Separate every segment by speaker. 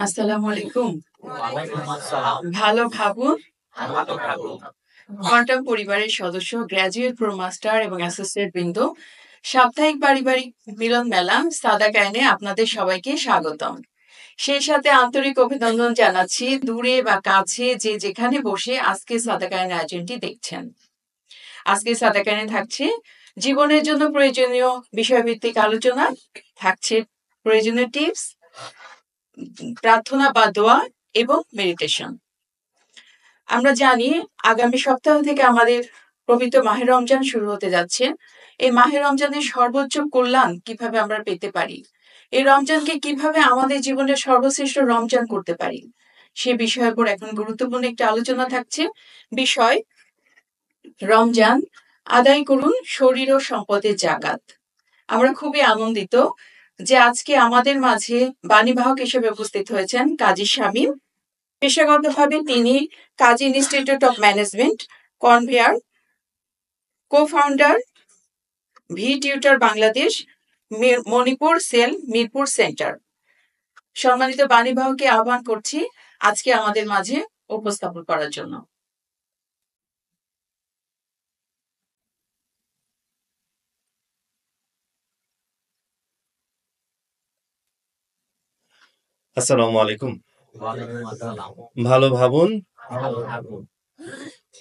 Speaker 1: আসসালামু আলাইকুম।
Speaker 2: ওয়ালাইকুম আসসালাম।
Speaker 1: ভালো ভাবুন।
Speaker 2: ভালো থাকুন।
Speaker 1: কোয়ান্টাম পরিবারের সদস্য, গ্র্যাজুয়েট, প্রো মাস্টার এবং অ্যাসোসিয়েট বৃন্দ, সাপ্তাহিক পারিবারিক মিলন মেলা সাদা কায়নে আপনাদের সবাইকে স্বাগতম। সেই সাথে আন্তরিক অভিনন্দন জানাচ্ছি দূরে বা কাছে যে যেখানে বসে আজকে সাদা কায়নে আয়োজনটি দেখছেন। আজকে সাদা কায়নে থাকছে জীবনের জন্য প্রয়োজনীয় বিষয়ভিত্তিক আলোচনা, থাকছে প্রয়োজনীয় টিপস, প্রার্থনা বা দোয়া এবং মেডিটেশন। আমরা জানি আগামী সপ্তাহ থেকে আমাদের পবিত্র মাহে রমজান শুরু হতে যাচ্ছে। এই মাহে রমজানের সর্বোচ্চ কল্যাণ কিভাবে আমরা পেতে পারি, এই রমজানকে কিভাবে আমাদের জীবনের সর্বশ্রেষ্ঠ রমজান করতে পারি, সে বিষয়ের উপর এখন গুরুত্বপূর্ণ একটি আলোচনা থাকছে। বিষয়: রমজান আদায় করুন শরীর ও সম্পদের জাকাত। আমরা খুবই আনন্দিত যে আজকে আমাদের মাঝে বাণীবাহক হিসেবে উপস্থিত হয়েছেন কাজী শামীম। পেশাগতভাবে তিনি Kazi institute of management, conveyor, co-founder, V tutor Bangladesh, Manipur cell, Mirpur centre. সম্মানিত বাণীবাহকে আহ্বান করছি আজকে আমাদের মাঝে উপস্থাপন করার জন্য।
Speaker 3: আসসালামু আলাইকুম।
Speaker 2: ওয়ালাইকুম আসসালাম।
Speaker 3: ভালো ভাবুন।
Speaker 2: ভালো থাকুন।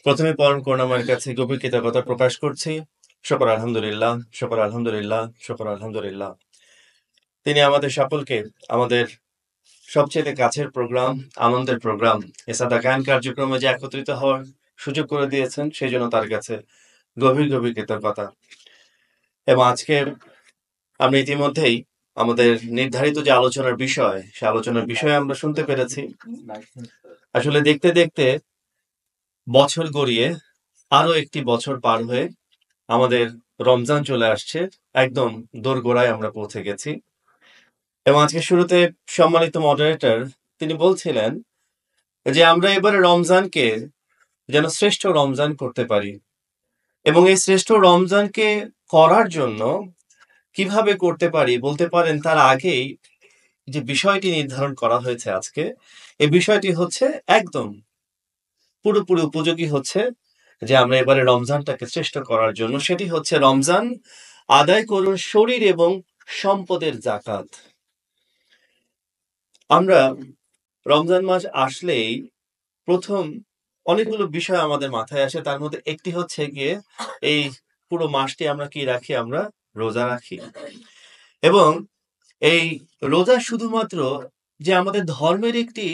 Speaker 3: প্রথমে পরম করুণাময়ের কাছে গভীর কৃতজ্ঞতা প্রকাশ করছি। শুকর আলহামদুলিল্লাহ, শুকর আলহামদুলিল্লাহ, শুকর আলহামদুলিল্লাহ। তিনি আমাদের সকলকে আমাদের সবচেয়ে কাছের প্রোগ্রাম, আনন্দের প্রোগ্রাম সাদা কায়ন কার্যক্রমে যে একত্রিত হওয়ার সুযোগ করে দিয়েছেন, সেই জন্য তার কাছে গভীর গভীর কৃতজ্ঞতা। এবং আজকে আমরা ইতিমধ্যেই আমাদের নির্ধারিত যে আলোচনার বিষয়, সে আলোচনার বিষয়ে আমরা শুনতে পেরেছি। আসলে দেখতে দেখতে বছর গড়িয়ে আরো একটি বছর পার হয়ে আমাদের রমজান চলে আসছে, একদম দোরগোড়ায় আমরা পৌঁছে গেছি। এবং আজকে শুরুতে সম্মানিত মডারেটর তিনি বলছিলেন যে আমরা এবারে রমজানকে যেন শ্রেষ্ঠ রমজান করতে পারি, এবং এই শ্রেষ্ঠ রমজানকে করার জন্য কিভাবে করতে পারি বলতে পারেন তার আগেই যে বিষয়টি নির্ধারণ করা হয়েছে আজকে, এই বিষয়টি হচ্ছে একদম পুরোপুরি উপযোগী হচ্ছে যে আমরা এবারে রমজানটাকে শ্রেষ্ঠ করার জন্য, সেটি হচ্ছে রমজান আদায় করুন শরীর এবং সম্পদের জাকাত। আমরা রমজান মাস আসলেই প্রথম অনেকগুলো বিষয় আমাদের মাথায় আসে, তার মধ্যে একটি হচ্ছে গিয়ে এই পুরো মাসটি আমরা কি রাখি, আমরা রোজা রাখি। এবং এই রোজা শুধুমাত্র যে আমাদের ধর্মের একটি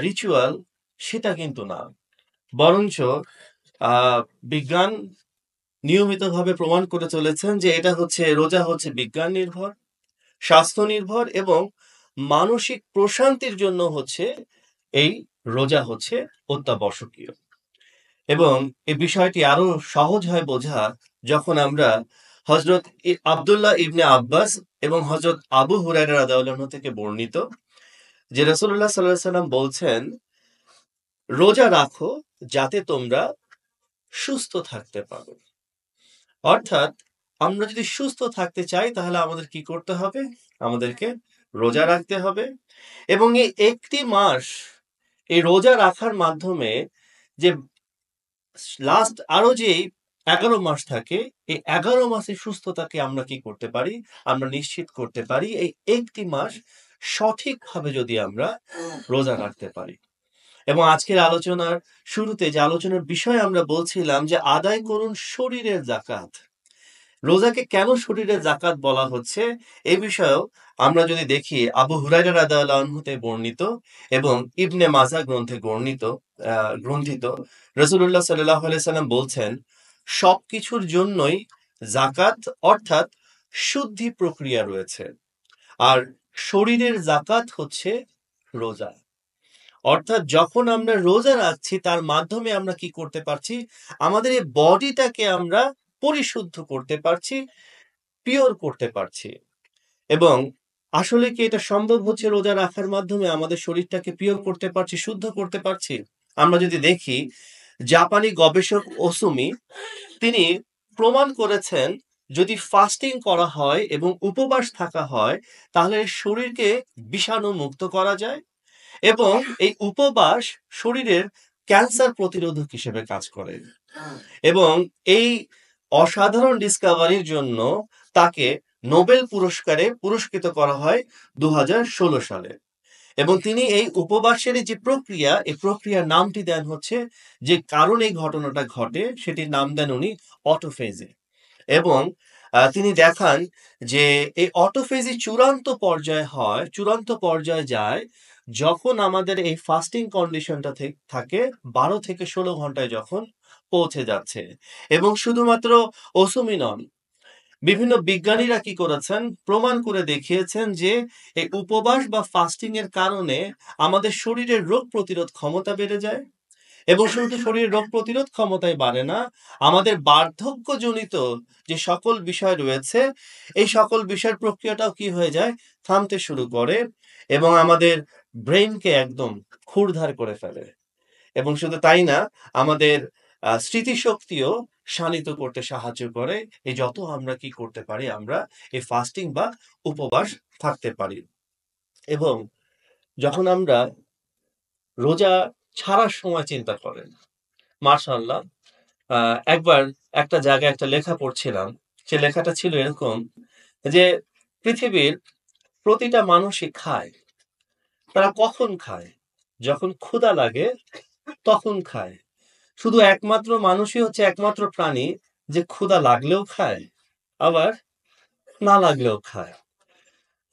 Speaker 3: রিচুয়াল সেটা কিন্তু না, বরঞ্চ বিজ্ঞান নিয়মিতভাবে প্রমাণ করে চলেছেন যে এটা হচ্ছে, রোজা হচ্ছে বিজ্ঞান নির্ভর, স্বাস্থ্য নির্ভর এবং মানসিক প্রশান্তির জন্য হচ্ছে এই রোজা হচ্ছে অত্যাবশ্যকীয়। এবং এই বিষয়টি আরো সহজ হয় বোঝা যখন আমরা হযরত আব্দুল্লাহ ইবনে আব্বাস এবং হযরত আবু হুরায়রা রাদিয়াল্লাহু আনহু থেকে বর্ণিত যে রাসূলুল্লাহ সাল্লাল্লাহু আলাইহি সাল্লাম বলছেন, রোজা রাখো যাতে তোমরা সুস্থ থাকতে পারো। অর্থাৎ আমরা যদি সুস্থ থাকতে চাই তাহলে আমাদের কি করতে হবে, আমাদেরকে রোজা রাখতে হবে। এবং এই একটি মাস এই রোজা রাখার মাধ্যমে যে লাস্ট আরো যে 11 মাস থাকে, এই 11 মাসের সুস্থতাকে আমরা কি করতে পারি, আমরা নিশ্চিত করতে পারি এই একটি মাস সঠিকভাবে যদি আমরা রোজা রাখতে পারি। এবং আজকের আলোচনার শুরুতে যে আলোচনার বিষয় আমরা বলছিলাম যে আদায় করুন শরীরের জাকাত। রোজাকে কেন শরীরের জাকাত বলা হচ্ছে এই বিষয়েও আমরা যদি দেখি আবু হুরায়রা রাদিয়াল্লাহু আনহু তে বর্ণিত এবং ইবনে মাজাহ গ্রন্থে গ্রন্থিত রাসূলুল্লাহ সাল্লাল্লাহু আলাইহি সাল্লাম বলছেন, সবকিছুর জন্যই জাকাত অর্থাৎ শুদ্ধি প্রক্রিয়া রয়েছে, আর শরীরের জাকাত হচ্ছে রোজা। অর্থাৎ যখন আমরা রোজা রাখছি তার মাধ্যমে আমরা কি করতে পারছি, আমাদের এই বডিটাকে আমরা পরিশুদ্ধ করতে পারছি, পিওর করতে পারছি। এবং আসলে কি এটা সম্ভব হচ্ছে রোজা রাখার মাধ্যমে আমাদের শরীরটাকে পিওর করতে পারছি, শুদ্ধ করতে পারছি? আমরা যদি দেখি জাপানি গবেষক ওসুমি তিনি প্রমাণ করেছেন যদি ফাস্টিং করা হয় এবং উপবাস থাকা হয় তাহলে শরীরকে বিষাণু মুক্ত করা যায় এবং এই উপবাস শরীরের ক্যান্সার প্রতিরোধক হিসেবে কাজ করে এবং এই অসাধারণ ডিসকভারির জন্য তাকে নোবেল পুরস্কারে পুরস্কৃত করা হয় 2016 সালে এবং তিনি এই উপবাসের যে প্রক্রিয়া এই প্রক্রিয়ার নামটি দেন হচ্ছে যে কারণে এই ঘটনাটা ঘটে সেটির নাম দেন উনি অটোফেজি এবং তিনি দেখান যে এই অটোফেজি চূড়ান্ত পর্যায়ে যায় যখন আমাদের এই ফাস্টিং কন্ডিশনটা থাকে 12 থেকে 16 ঘন্টায় যখন পৌঁছে যাচ্ছে এবং শুধুমাত্র ওসুমি নন বিভিন্ন বিজ্ঞানীরা কি করেছেন প্রমাণ করে দেখিয়েছেন যে এই উপবাস বা ফাস্টিং এর কারণে আমাদের শরীরের রোগ প্রতিরোধ ক্ষমতা বেড়ে যায় এবং শুধু শরীরের রোগ প্রতিরোধ ক্ষমতাই বাড়ে না আমাদের বার্ধক্যজনিত যে সকল বিষয় রয়েছে এই সকল বিষয়ের প্রক্রিয়াটাও কি হয়ে যায় থামতে শুরু করে এবং আমাদের ব্রেনকে একদম ক্ষুরধার করে ফেলে এবং শুধু তাই না আমাদের স্মৃতিশক্তিও শানিত করতে সাহায্য করে এই যত আমরা কি করতে পারি আমরা এই ফাস্টিং বা উপবাস থাকতে পারি এবং যখন আমরা রোজা ছাড়ার সময় চিন্তা করেন মাশাআল্লাহ একবার একটা জায়গায় একটা লেখা পড়ছিলাম সে লেখাটা ছিল এরকম যে পৃথিবীর প্রতিটা মানুষই খায় তারা কখন খায় যখন ক্ষুধা লাগে তখন খায় শুধু একমাত্র মানুষই হচ্ছে একমাত্র প্রাণী যে ক্ষুধা লাগলেও খায় আবার না লাগলেও খায়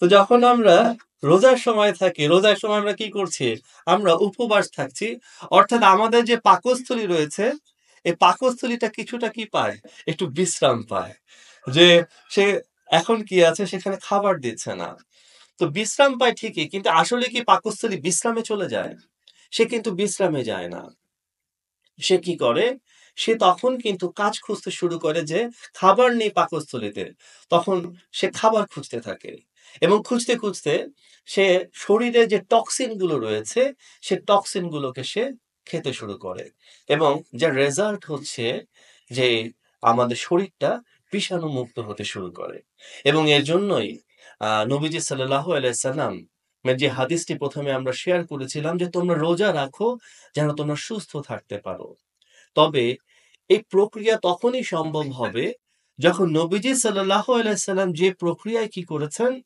Speaker 3: তো যখন আমরা রোজার সময় থাকি রোজার সময় আমরা কি করছি আমরা উপবাস থাকছি অর্থাৎ আমাদের যে পাকস্থলী রয়েছে এই পাকস্থলীটা কিছুটা কি পায় একটু বিশ্রাম পায় যে সে এখন কি আছে সেখানে খাবার দিচ্ছে না তো বিশ্রাম পায় ঠিকই কিন্তু আসলে কি পাকস্থলী বিশ্রামে চলে যায় সে কিন্তু বিশ্রামে যায় না সে কি করে সে তখন কিন্তু কাজ খুঁজতে শুরু করে যে খাবার নেই পাকস্থলীতে তখন সে খাবার খুঁজতে থাকে এবং খুঁজতে খুঁজতে সে শরীরে যে টক্সিন গুলো রয়েছে সে টক্সিন গুলোকে সে খেতে শুরু করে এবং যার রেজাল্ট হচ্ছে যে আমাদের শরীরটা বিষাণু মুক্ত হতে শুরু করে এবং এর জন্যই নবীজি সাল্লাল্লাহু আলাইহি সাল্লাম যে হাদিসটি প্রথমে আমরা শেয়ার করেছিলাম যে তোমরা রোজা রাখো যেন তোমরা সুস্থ থাকতে পারো তবে এই প্রক্রিয়া তখনই সম্ভব হবে যখন নবীজি সাল্লাল্লাহু আলাইহি সাল্লাম যে প্রক্রিয়ায় কি করেছেন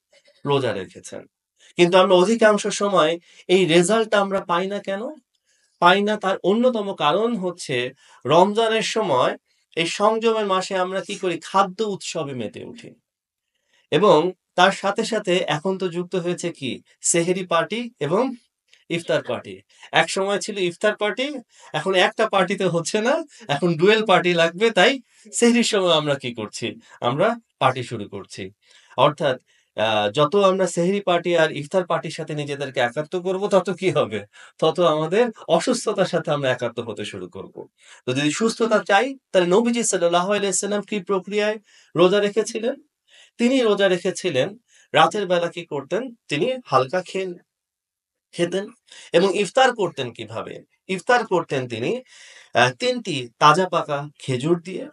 Speaker 3: রোজা রেখেছেন কিন্তু আমরা অধিকাংশ সময় এই রেজাল্ট আমরা পাই না কেন পাই না তার অন্যতম কারণ হচ্ছে রমজানের সময় এই সংযমের মাসে আমরা কি করি খাদ্য উৎসবে মেতে উঠি এবং তার সাথে সাথে এখন তো যুক্ত হয়েছে কি সেহেরি পার্টি এবং ইফতার পার্টি এক সময় ছিল ইফতার পার্টি এখন একটা পার্টিতে হচ্ছে না এখন ডুয়েল পার্টি লাগবে তাই সেহরির সময় আমরা কি করছি আমরা পার্টি শুরু করছি অর্থাৎ যত আমরা সেহরি পার্টি আর ইফতার পার্টির সাথে নিজেদেরকে একাত্ম করব তত কি হবে তত আমাদের অসুস্থতার সাথে আমরা একাত্ম হতে শুরু করব তো যদি সুস্থতা চাই তাহলে নবীজি সাল্লাল্লাহু আলাইহি সাল্লাম কি প্রক্রিয়ায় রোজা রেখেছিলেন তিনি রোজা রেখেছিলেন রাতের বেলা কি করতেন তিনি হালকা খেতেন এবং ইফতার করতেন কিভাবে ইফতার করতেন তিনি 3টি তাজা পাকা খেজুর দিয়ে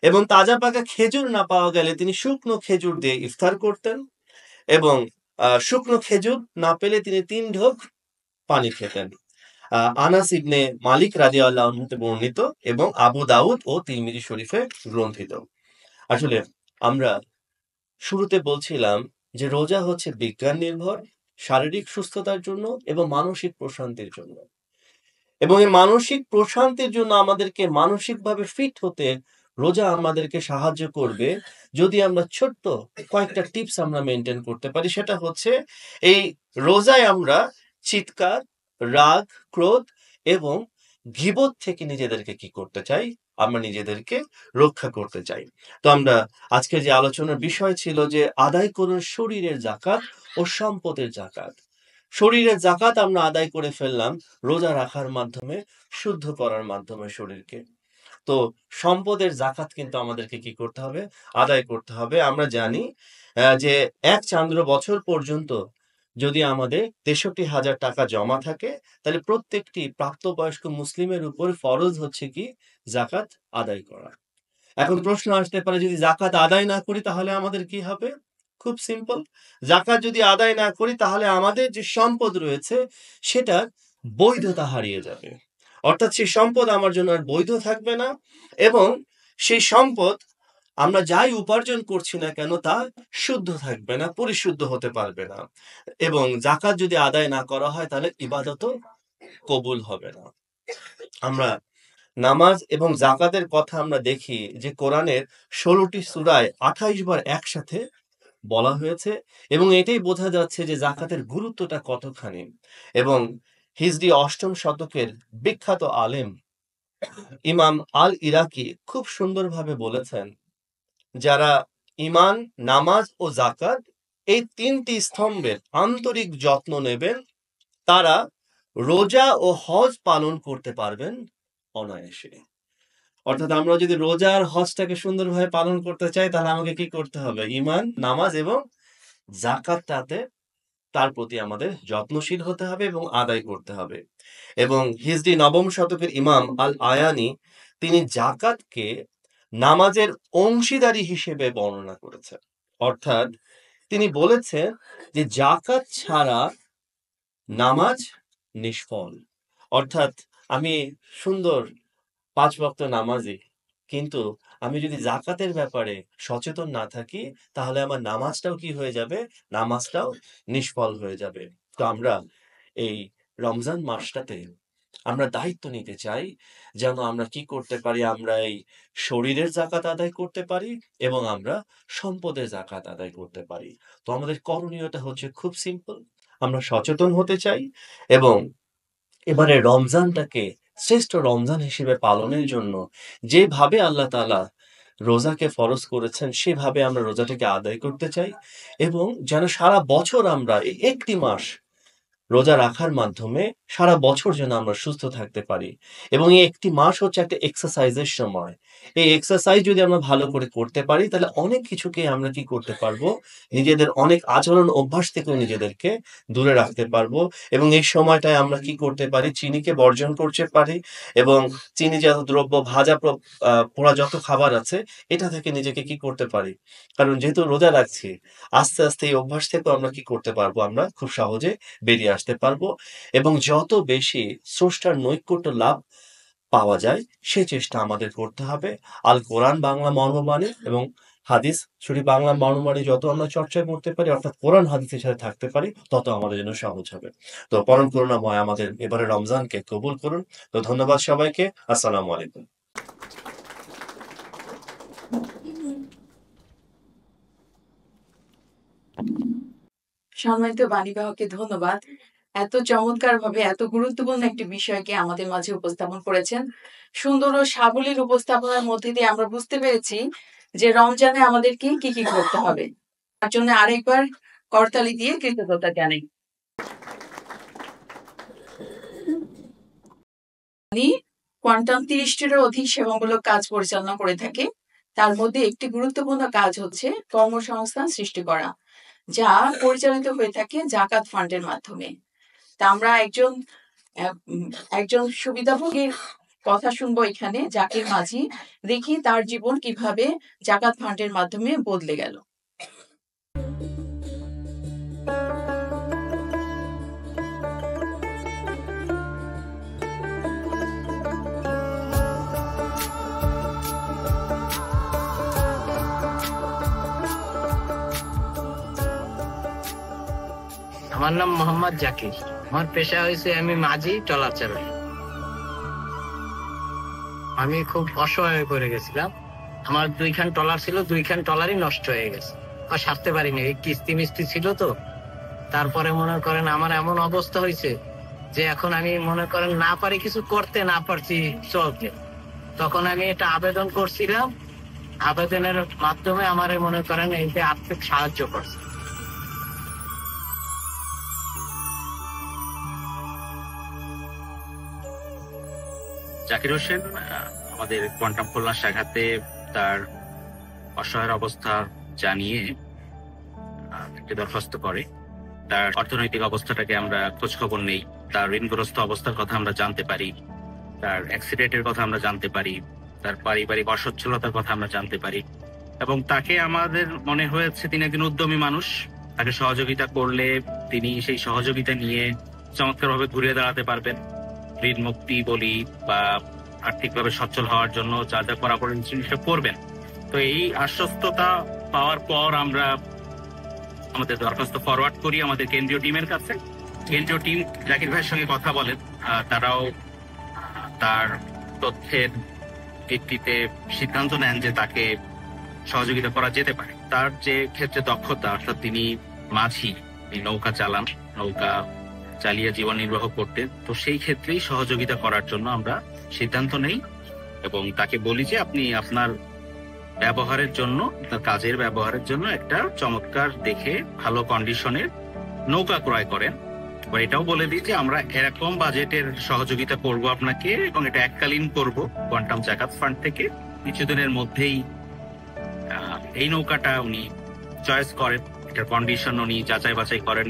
Speaker 3: এবং তাজা পাকা খেজুর না পাওয়া গেলে তিনি শুকনো খেজুর দিয়ে ইফতার করতেন এবং শুকনো খেজুর না পেলে তিনি 3 ঢোক পানি খেতেন আনাস ইবনে মালিক রাদিয়াল্লাহু আনহু হতে বর্ণিত এবং আবু দাউদ ও তিরমিজি শরীফে গ্রন্থিত আসলে আমরা শুরুতে বলছিলাম যে রোজা হচ্ছে বিজ্ঞান নির্ভর শারীরিক সুস্থতার জন্য এবং মানসিক প্রশান্তির জন্য এবং এই মানসিক প্রশান্তির জন্য আমাদেরকে মানসিকভাবে ফিট হতে রোজা আমাদেরকে সাহায্য করবে যদি আমরা ছোট্ট কয়েকটা টিপস আমরা মেনটেন করতে পারি সেটা হচ্ছে এই রোজায় আমরা চিৎকার রাগ ক্রোধ এবং গীবত থেকে নিজেদেরকে কি করতে চাই আমরা নিজেদেরকে রক্ষা করতে চাই তো আমরা আজকে যে আলোচনার বিষয় ছিল যে আদায় করুন শরীরের যাকাত ও সম্পদের যাকাত শরীরের যাকাত আমরা আদায় করে ফেললাম রোজা রাখার মাধ্যমে শুদ্ধ করার মাধ্যমে শরীরকে তো সম্পদের যাকাত কিন্তু আমাদেরকে কি করতে হবে আদায় করতে হবে আমরা জানি যে এক চান্দ্র বছর পর্যন্ত যদি আমাদের 63,000 টাকা জমা থাকে তাহলে প্রত্যেকটি প্রাপ্তবয়স্ক মুসলিমের উপর ফরজ হচ্ছে কি যাকাত আদায় করা এখন প্রশ্ন আসতে পারে যদি যাকাত আদায় না করি তাহলে আমাদের কি হবে খুব সিম্পল। জাকাত যদি আদায় না করি তাহলে আমাদের যে সম্পদ রয়েছে সেটার বৈধতা হারিয়ে যাবে। অর্থাৎ সেই সম্পদ আমার জন্য আর বৈধ থাকবে না, এবং সেই সম্পদ আমরা যাই উপার্জন করছি না কেন তা শুদ্ধ থাকবে না, পরিশুদ্ধ হতে পারবে না। এবং জাকাত যদি আদায় না করা হয় তাহলে ইবাদতও কবুল হবে না। আমরা নামাজ এবং জাকাতের কথা আমরা দেখি যে কোরআনের 16টি সূরায় 28 বার একসাথে বলা হয়েছে, এবং এটাই বোঝা যাচ্ছে যে জাকাতের গুরুত্বটা কতখানি। এবং হিজরি 8ম শতকের বিখ্যাত আলেম ইমাম আল ইরাকি খুব সুন্দরভাবে বলেছেন, যারা ঈমান, নামাজ ও জাকাত এই 3টি স্তম্ভের আন্তরিক যত্ন নেবেন তারা রোজা ও হজ পালন করতে পারবেন অনায়াসে। অর্থাৎ আমরা যদি রোজা আর হজটাকে সুন্দরভাবে পালন করতে চাই তাহলে আমাকে কি করতে হবে? ঈমান, নামাজ এবং জাকাতটাতে তার প্রতি আমাদের যত্নশীল হতে হবে এবং আদায় করতে হবে। এবং হিজরি 9ম শতকের ইমাম আল আয়ানি তিনি জাকাতকে নামাজের অংশীদারি হিসেবে বর্ণনা করেছেন। অর্থাৎ তিনি বলেছেন যে জাকাত ছাড়া নামাজ নিষ্ফল। অর্থাৎ আমি সুন্দর 5 ওয়াক্ত নামাজি, কিন্তু আমি যদি জাকাতের ব্যাপারে সচেতন না থাকি তাহলে আমার নামাজটাও কি হয়ে যাবে? নামাজটাও নিষ্ফল হয়ে যাবে। তো আমরা এই রমজান মাসটাতে আমরা দায়িত্ব নিতে চাই যেন আমরা কি করতে পারি? আমরা এই শরীরের জাকাত আদায় করতে পারি এবং আমরা সম্পদের জাকাত আদায় করতে পারি। তো আমাদের করণীয়টা হচ্ছে খুব সিম্পল। আমরা সচেতন হতে চাই এবং এবারে রমজানটাকে শ্রেষ্ঠ রমজান হিসেবে পালনের জন্য যেভাবে আল্লাহ তাআলা রোজাকে ফরজ করেছেন সেভাবে আমরা রোজাটাকে আদায় করতে চাই, এবং যেন সারা বছর আমরা এই একটি মাস রোজা রাখার মাধ্যমে সারা বছর যেন আমরা সুস্থ থাকতে পারি। এবং এই একটি মাস হচ্ছে একটা এক্সারসাইজের সময়। এই এক্সারসাইজ যদি আমরা ভালো করে করতে পারি তাহলে অনেক কিছুকে আমরা কি করতে পারবো? নিজেদের অনেক আচরণ অভ্যাস থেকেও নিজেদেরকে দূরে রাখতে পারবো। এবং এই সময়টায় আমরা কি করতে পারি? চিনিকে বর্জন করতে পারি, এবং চিনিজাত দ্রব্য, ভাজা পোড়া যত খাবার আছে এটা থেকে নিজেকে কি করতে পারি? কারণ যেহেতু রোজা রাখছি, আস্তে আস্তে এই অভ্যাস থেকেও আমরা কি করতে পারবো? আমরা খুব সহজে বেরিয়ে আসতে পারবো, এবং যত বেশি স্রষ্টার নৈকট্য লাভ পাওয়া যায় সে চেষ্টা আমাদের করতে হবে। আল কোরআন বাংলা মর্মবাণী এবং হাদিস শরীফ বাংলা মর্মবাণী যত আমরা চর্চা করতে পারি, অর্থাৎ কোরআন হাদিসের সাথে থাকতে পারি, তত আমাদের জন্য সহজ হবে। তো পরম করুণাময় আমাদের এবারে রমজানকে কবুল করুন। তো ধন্যবাদ সবাইকে। আসসালামু আলাইকুম।
Speaker 1: সম্মানিত বাণীবাহকে ধন্যবাদ। এত চমৎকারভাবে এত গুরুত্বপূর্ণ একটি বিষয়কে আমাদের মাঝে উপস্থাপন করেছেন। সুন্দর ও সাবলীল উপস্থাপনার মধ্যে দিয়ে আমরা বুঝতে পেরেছি যে রমজানে আমাদের কি কি করতে হবে। তার জন্য আরেকবার করতালি দিয়ে কৃতজ্ঞতা জানাই। কোয়ান্টাম 30টিরও অধিক সেবামূলক কাজ পরিচালনা করে থাকে। তার মধ্যে একটি গুরুত্বপূর্ণ কাজ হচ্ছে কর্মসংস্থান সৃষ্টি করা, যা পরিচালিত হয়ে থাকে জাকাত ফান্ডের মাধ্যমে। তা আমরা একজন সুবিধাভোগীর কথা শুনবো এখানে, জাকির মাঝি। দেখি তার জীবন কিভাবে জাকাত ফান্ডের মাধ্যমে বদলে গেল।
Speaker 2: আমার নাম মোহাম্মদ জাকির। আমার পেশা হয়েছে আমি মাঝি, ট্রলার চালাই। আমি খুব অসহায় হয়ে পড়ে গেছিলাম। আমার 2খান ট্রলার ছিল, 2খান ট্রলারই নষ্ট হয়ে গেছে, আর সারতে পারিনি। এই কিস্তি মিস্তি ছিল তো। তারপরে মনে করেন আমার এমন অবস্থা হয়েছে যে এখন আমি মনে করেন না পারি কিছু করতে, না পারছি চলতে। তখন আমি এটা আবেদন করছিলাম, আবেদনের মাধ্যমে আমার মনে করেন এই যে আর্থিক সাহায্য করছে।
Speaker 4: জাকির হোসেন আমাদের কোয়ান্টাম কল্যাণ শাখাতে তার অসহায় অবস্থা জানিয়ে একটি দরখাস্ত করে। তার অর্থনৈতিক অবস্থাটাকে আমরা খোঁজ খবর নেই, তার ঋণগ্রস্ত অবস্থার কথা আমরা জানতে পারি, তার অ্যাক্সিডেন্টের কথা আমরা জানতে পারি, তার পারিবারিক অসচ্ছলতার কথা আমরা জানতে পারি। এবং তাকে আমাদের মনে হয়েছে তিনি একজন উদ্যমী মানুষ, তাকে সহযোগিতা করলে তিনি সেই সহযোগিতা নিয়ে চমৎকারভাবে ঘুরে দাঁড়াতে পারবেন। ঋণ মুক্তি বলি বা আর্থিকভাবে সচ্ছল হওয়ার জন্য যা যা করা জিনিসটা করবেন। তো এই আশ্বস্ততা পাওয়ার পর আমরা আমাদের দরখাস্ত ফরওয়ার্ড করি আমাদের কেন্দ্রীয় টিমের কাছে। কেন্দ্রীয় টিম জাকির ভাইয়ের সঙ্গে কথা বলেন, তারাও তার তথ্যের ভিত্তিতে সিদ্ধান্ত নেন যে তাকে সহযোগিতা করা যেতে পারে। তার যে ক্ষেত্রে দক্ষতা, অর্থাৎ তিনি মাঝি, নৌকা চালান, নৌকা চালিয়ে জীবন নির্বাহ করতেন, তো সেই ক্ষেত্রেই সহযোগিতা করার জন্য আমরা সিদ্ধান্ত নেই এবং তাকে বলি যে আপনি আপনার ব্যবহারের জন্য, আপনার কাজের ব্যবহারের জন্য একটা চমৎকার দেখে ভালো কন্ডিশনের নৌকা ক্রয় করেন। এবার এটাও বলে দিই যে আমরা এরকম বাজেটের সহযোগিতা করব আপনাকে এবং এটা এককালীন করব কোয়ান্টাম জাকাত ফান্ড থেকে। কিছুদিনের মধ্যেই এই নৌকাটা উনি চয়েস করেন, এটার কন্ডিশন উনি যাচাই বাছাই করেন,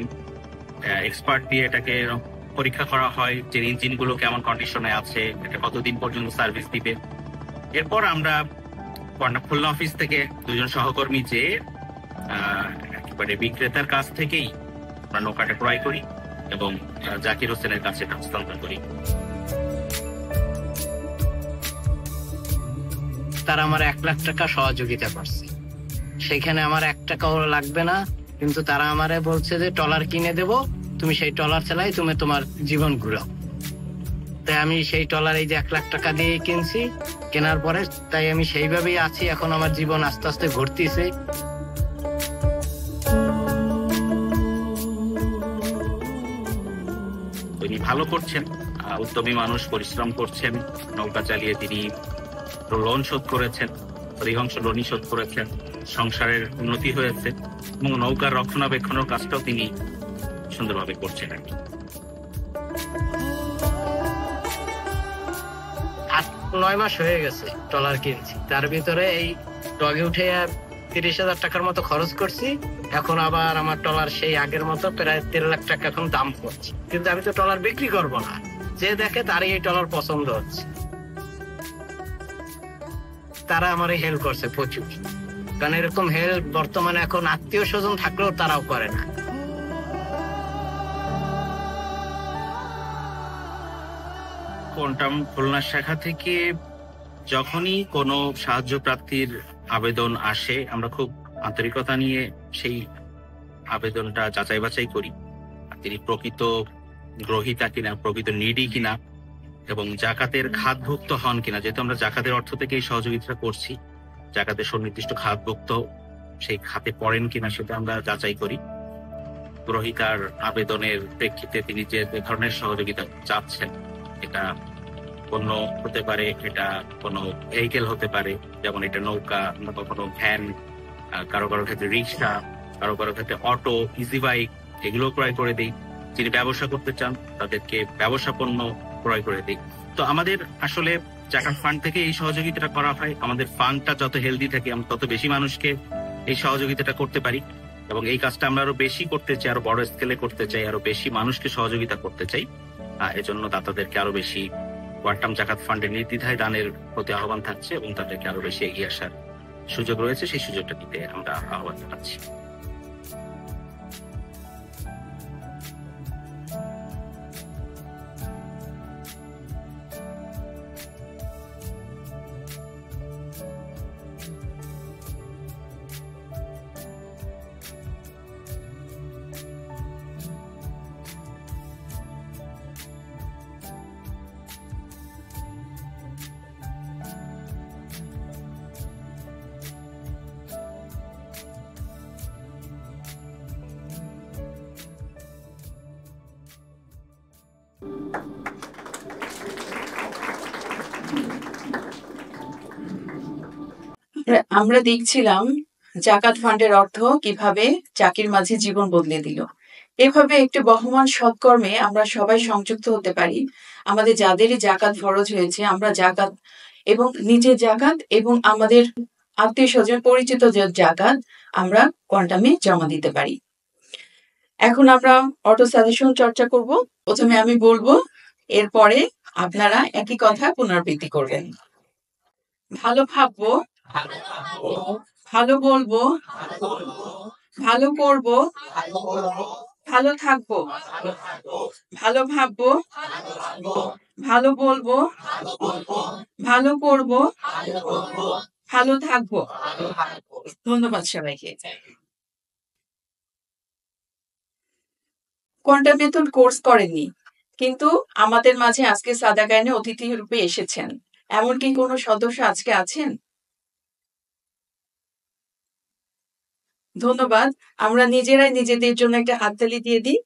Speaker 4: এক্সপার্ট দিয়ে এটাকে পরীক্ষা করা হয় যে ইঞ্জিনগুলো কেমন কন্ডিশনে আছে, এটা কতদিন পর্যন্ত সার্ভিস দিবে। এরপর আমরা খুলনা অফিস থেকে দুজন সহকর্মী যে একেবারে বিক্রেতার কাছ থেকেই আমরা নৌকাটা ক্রয় করি এবং জাকির হোসেনের কাছে হস্তান্তর করি।
Speaker 2: তারা আমার 1 লাখ টাকা সহযোগিতা করছে, সেখানে আমার 1 টাকাও লাগবে না, কিন্তু তারা আমারে বলছে যে ট্রলার কিনে দেব, তুমি সেই ট্রলার চালাই তুমি তোমার জীবন ঘুরাও। তাই আমি সেই ট্রলার এই যে 1 লাখ টাকা দিয়ে কিনছি, কেনার পরে তাই আমি সেইভাবেই আছি। এখন আমার জীবন আস্তে আস্তে ঘুরতেছে।
Speaker 4: তিনি ভালো করছেন, উদ্যমী মানুষ, পরিশ্রম করছেন, নৌকা চালিয়ে তিনি লোন শোধ করেছেন, অধিকাংশ লোনই শোধ করেছেন, সংসারের উন্নতি হয়েছে এবং নৌকার রক্ষণাবেক্ষণের কাজটাও তিনি সুন্দরভাবে করছেন আর কি।
Speaker 2: 8-9 মাস হয়ে গেছে ট্রলার কিনছি, তার ভিতরে এই ডগে উঠে 30,000 টাকার মতো খরচ করছি। এখন আবার আমার ট্রলার সেই আগের মতো প্রায় 13 লাখ টাকা এখন দাম পড়ছে, কিন্তু আমি তো ট্রলার বিক্রি করব না, যে দেখে তারই এই ট্রলার পছন্দ হচ্ছে। তারা আমার হেল্প করছে প্রচুর, কারণ এরকম হেল্প বর্তমানে এখন আত্মীয় স্বজন থাকলেও তারাও করে না।
Speaker 4: কোয়ান্টাম খুলনা শাখা থেকে যখনই কোনো সাহায্য প্রাপ্তির আবেদন আসে, আমরা খুব আন্তরিকতা নিয়ে সেই আবেদনটা যাচাই বাছাই করি, তিনি প্রকৃত গ্রহীতা কিনা, প্রকৃত নিডি কিনা এবং জাকাতের খাতভুক্ত হন কিনা। যেহেতু আমরা জাকাতের অর্থ থেকে এই সহযোগিতা করছি, জাকাতের সুনির্দিষ্ট খাতভুক্ত সেই খাতে পড়েন কিনা সেটা আমরা যাচাই করি। গ্রহীতার আবেদনের প্রেক্ষিতে তিনি যে ধরনের সহযোগিতা চাচ্ছেন, এটা পণ্য হতে পারে, এটা কোনো ভেহিকেল হতে পারে, যেমন এটা নৌকা, কখনো ভ্যান, কারো কারো ক্ষেত্রে রিক্সা, কারো কারো ক্ষেত্রে অটো, ইজি বাইক, এগুলো ক্রয় করে দিই। যিনি ব্যবসা করতে চান তাদেরকে ব্যবসা পণ্য ক্রয় করে দিই। তো আমাদের আসলে জাকাত ফান্ড থেকে এই সহযোগিতাটা করা হয়। আমাদের ফান্ডটা যত হেলদি থাকে আমরা তত বেশি মানুষকে এই সহযোগিতাটা করতে পারি এবং এই কাজটা আমরা আরো বেশি করতে চাই, আরো বড় স্কেলে করতে চাই, আরো বেশি মানুষকে সহযোগিতা করতে চাই। এজন্য দাতাদেরকে আরো বেশি কোয়ান্টাম জাকাত ফান্ডের নির্দ্বিধায় দানের প্রতি আহ্বান থাকছে এবং তাদেরকে আরো বেশি এগিয়ে আসার সুযোগ রয়েছে, সেই সুযোগটা দিতে আমরা আহ্বান জানাচ্ছি।
Speaker 1: আমরা দেখছিলাম জাকাত ফান্ডের অর্থ কিভাবে জাকির মাঝি জীবন বদলে দিল। এভাবে একটি বহমান সৎকর্মে আমরা সবাই সংযুক্ত হতে পারি। আমাদের যাদেরই জাকাত ফরজ হয়েছে, আমরা জাকাত এবং নিজের জাকাত এবং আমাদের আত্মীয় স্বজন পরিচিত যে জাকাত আমরা কোয়ান্টামে জমা দিতে পারি। এখন আমরা অটো সাজেশন চর্চা করব। প্রথমে আমি বলবো, এরপরে আপনারা একই কথা পুনরাবৃত্তি করবেন। ভালো ভাববো, ভালো বলবো, ভালো করবো, ভালো থাকবো, ভালো ভাববো, ভালো বলবো, ভালো করবো, ভালো থাকবো। ধন্যবাদ সবাইকে। কোয়ান্টাম মেথড কোর্স করেননি, কিন্তু আমাদের মাঝে আজকে সাদা গায়নে অতিথি রূপে এসেছেন। এমন কি কোনো সদস্য আজকে আছেন? ধন্যবাদ। আমরা নিজেরাই নিজেদের জন্য একটা হাততালি দিয়ে দিই।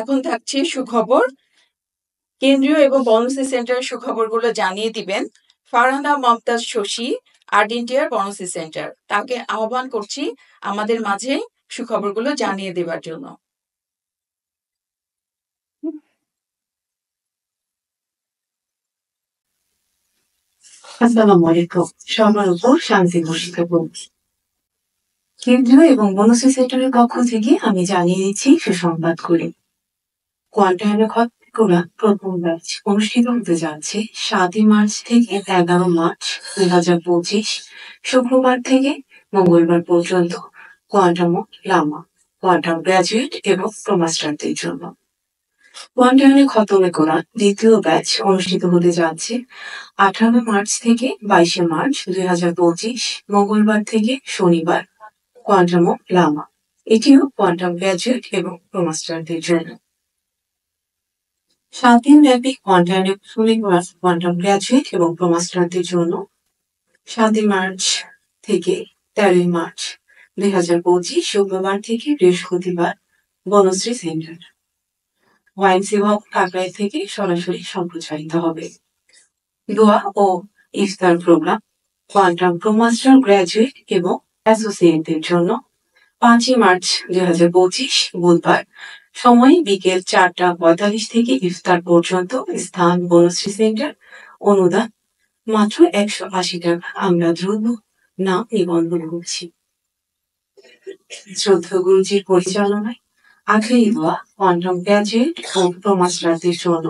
Speaker 1: এখন থাকছে সুখবর। কেন্দ্রীয় এবং বনশ্রী সেন্টারের সুখবরগুলো জানিয়ে দিবেন ফারহানা মমতাজ শশী, আর্জেন্টিনার বনশ্রী সেন্টার। তাকে আহ্বান করছি আমাদের মাঝে সুখবরগুলো জানিয়ে দেবার জন্য।
Speaker 5: আসসালামু আলাইকুম। সবার উপর শান্তি বর্ষিত হোক। কেন্দ্রীয় এবং বনশ্রী সেন্টারের পক্ষ থেকে আমি জানিয়ে দিচ্ছি সুসংবাদগুলি। কোয়ান্টামে করা প্রথম ব্যাচ অনুষ্ঠিত হতে যাচ্ছে 7 মার্চ থেকে 11 মার্চ 2025 শুক্রবার থেকে মঙ্গলবার পর্যন্ত কোয়ান্টাম লামা, কোয়ান্টাম গ্রাজুয়েট এবং প্রমাস্টারদের জন্য। কোয়ান্টামে খতমে করা দ্বিতীয় ব্যাচ অনুষ্ঠিত হতে যাচ্ছে 18 মার্চ থেকে 22 মার্চ 2025 মঙ্গলবার থেকে শনিবার কোয়ান্টাম লামা, এটিও কোয়ান্টাম গ্রাজুয়েট এবং প্রমাস্টারদের জন্য। 7 দিন ব্যাপী কোয়ান্টাম গ্রাজুয়েট এবং প্রমাস্টারদের জন্য 7 মার্চ থেকে 13 মার্চ 2025 শুক্রবার থেকে বৃহস্পতিবার বনশ্রী সেন্টার, ওয়াইএমসি হক ঢাকায় থেকে সরাসরি সম্প্রচারিত হবে। দোয়া ও ইফতার প্রোগ্রাম কোয়ান্টাম প্রোমাস্টার গ্রাজুয়েট এবং অ্যাসোসিয়েটদের জন্য 5 মার্চ 2025 বুধবার, সময় বিকেল 4:45 থেকে ইফতার পর্যন্ত, স্থান বনশ্রী সেন্টার, অনুদান মাত্র 180 টাকা। আমরা দ্রুত নাম নিবন্ধন করছি। শ্রদ্ধেয় গুরুজির পরিচালনায় আখেরি দোয়া কোয়ান্টাম গ্রাজুয়েট ও প্রোমাস্টারদের জন্য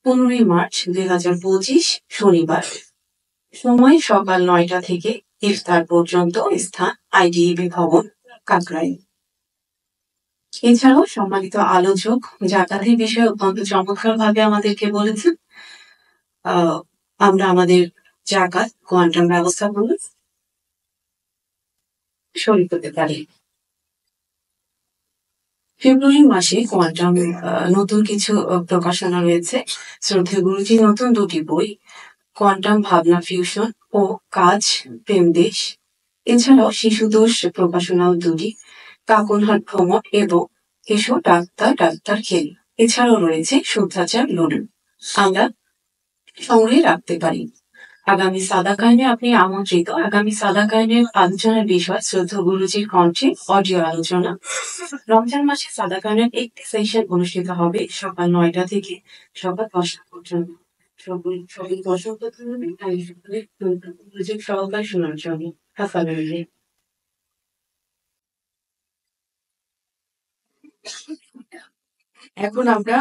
Speaker 5: 15 মার্চ 2025 শনিবার, সময় সকাল 9টা থেকে ইফতার পর্যন্ত, স্থান আইডিইবি ভবন, কাকরাইল। এছাড়াও সম্মানিত আলোচক জাকাতের বিষয়ে অত্যন্ত চমৎকার ভাবে আমাদেরকে বলেছেন আমরা আমাদের জাকাত কোয়ান্টাম ব্যবস্থাগুলো শরীক করতে পারি। ফেব্রুয়ারি মাসে কোয়ান্টাম নতুন কিছু প্রকাশনা রয়েছে। শ্রদ্ধেয় গুরুজি নতুন 2টি বই, কোয়ান্টাম ভাবনা ফিউশন ও কাজ প্রেম দেশ, এছাড়াও শিশুদোষ প্রকাশনাও 2টি, কাকনহাট ভ্রমণ এবং এসো ডাক্তার ডাক্তার খেলি। এছাড়াও রয়েছে শুদ্ধাচার লুডু, আমরা সংগ্রহে রাখতে পারি। আগামী সাদা কাহিনী আপনি আমন্ত্রিত। আগামী সাদা কাহিনীর আলোচনার বিষয় শ্রদ্ধ গুরুজির কণ্ঠে অডিও আলোচনা। রমজান মাসে সাদা কাহিনীর একটি সেশন অনুষ্ঠিত হবে সকাল 9টা থেকে সকাল 10টা পর্যন্ত। সকল অসংখ্য গুরুজির সহকারে শোনার জন্য। আসসালামু
Speaker 1: এখন আমরা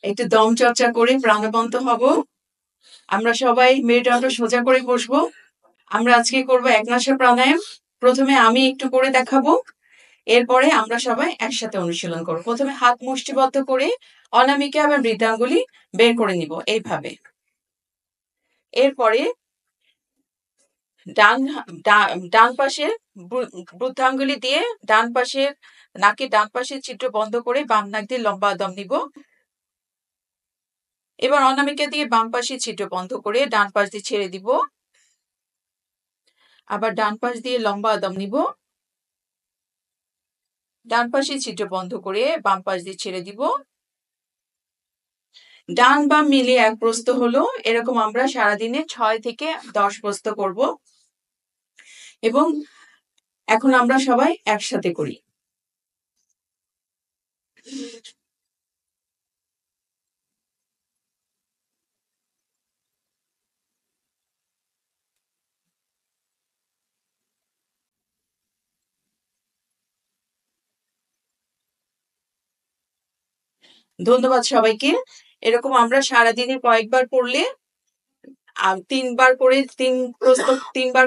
Speaker 1: একটু দম চর্চা করে প্রাণবন্ত হব। আমরা সবাই মেরুদণ্ড সোজা করে বসবো। আমরা আজকে করব একনাসা প্রাণায়াম। প্রথমে আমি একটু করে দেখাবো, এরপরে আমরা সবাই একসাথে অনুশীলন করব। প্রথমে হাত মুষ্টিবদ্ধ করে অনামিকা এবং বৃদ্ধাঙ্গুলি বের করে নিব এইভাবে। এরপরে ডান পাশের বৃদ্ধাঙ্গুলি দিয়ে ডান পাশের নাকের ডান পাশের ছিদ্র বন্ধ করে বাম নাক দিয়ে লম্বা দম নিব। এবার অনামিকা দিয়ে বাম পাশের ছিদ্র বন্ধ করে ডান পাশ দিয়ে ছেড়ে দিব। আবার ডান পাশ দিয়ে লম্বা দম নিব। ডান পাশের ছিদ্র বন্ধ করে বাম পাশ দিয়ে ছেড়ে দিব। ডান বাম মিলিয়ে 1 প্রস্থ হলো। এরকম আমরা সারাদিনে 6 থেকে 10 প্রস্থ করব। এবং এখন আমরা সবাই একসাথে করি। ধন্যবাদ সবাইকে। এরকম আমরা সারাদিনে কয়েকবার পড়লে তিনবার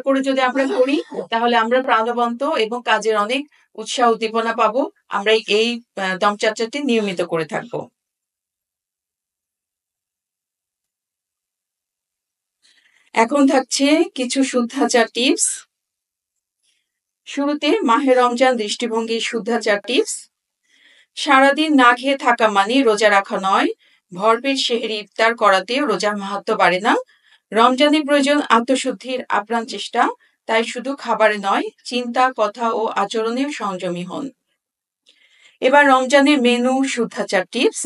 Speaker 1: করে যদি আমরা করি তাহলে আমরা প্রাণবন্ত এবং কাজের অনেক উৎসাহ উদ্দীপনা পাবো। আমরা এই দমচর্চাটি নিয়মিত করে থাকবো। এখন থাকছে কিছু শুদ্ধাচার টিপস। শুরুতে মাহে রমজান দৃষ্টিভঙ্গির শুদ্ধাচার টিপস। সারাদিন না খেয়ে থাকা মানে রোজা রাখা নয়। ভরপেট সেহরি ইফতার করাতে রোজার মাহাত্ম্য বাড়ে না। রমজানে প্রয়োজন আত্মশুদ্ধির আপ্রাণ চেষ্টা। তাই শুধু খাবারে নয়, চিন্তা, কথা ও আচরণেও সংযমী হন। এবার রমজানের মেনু শুদ্ধাচার টিপস।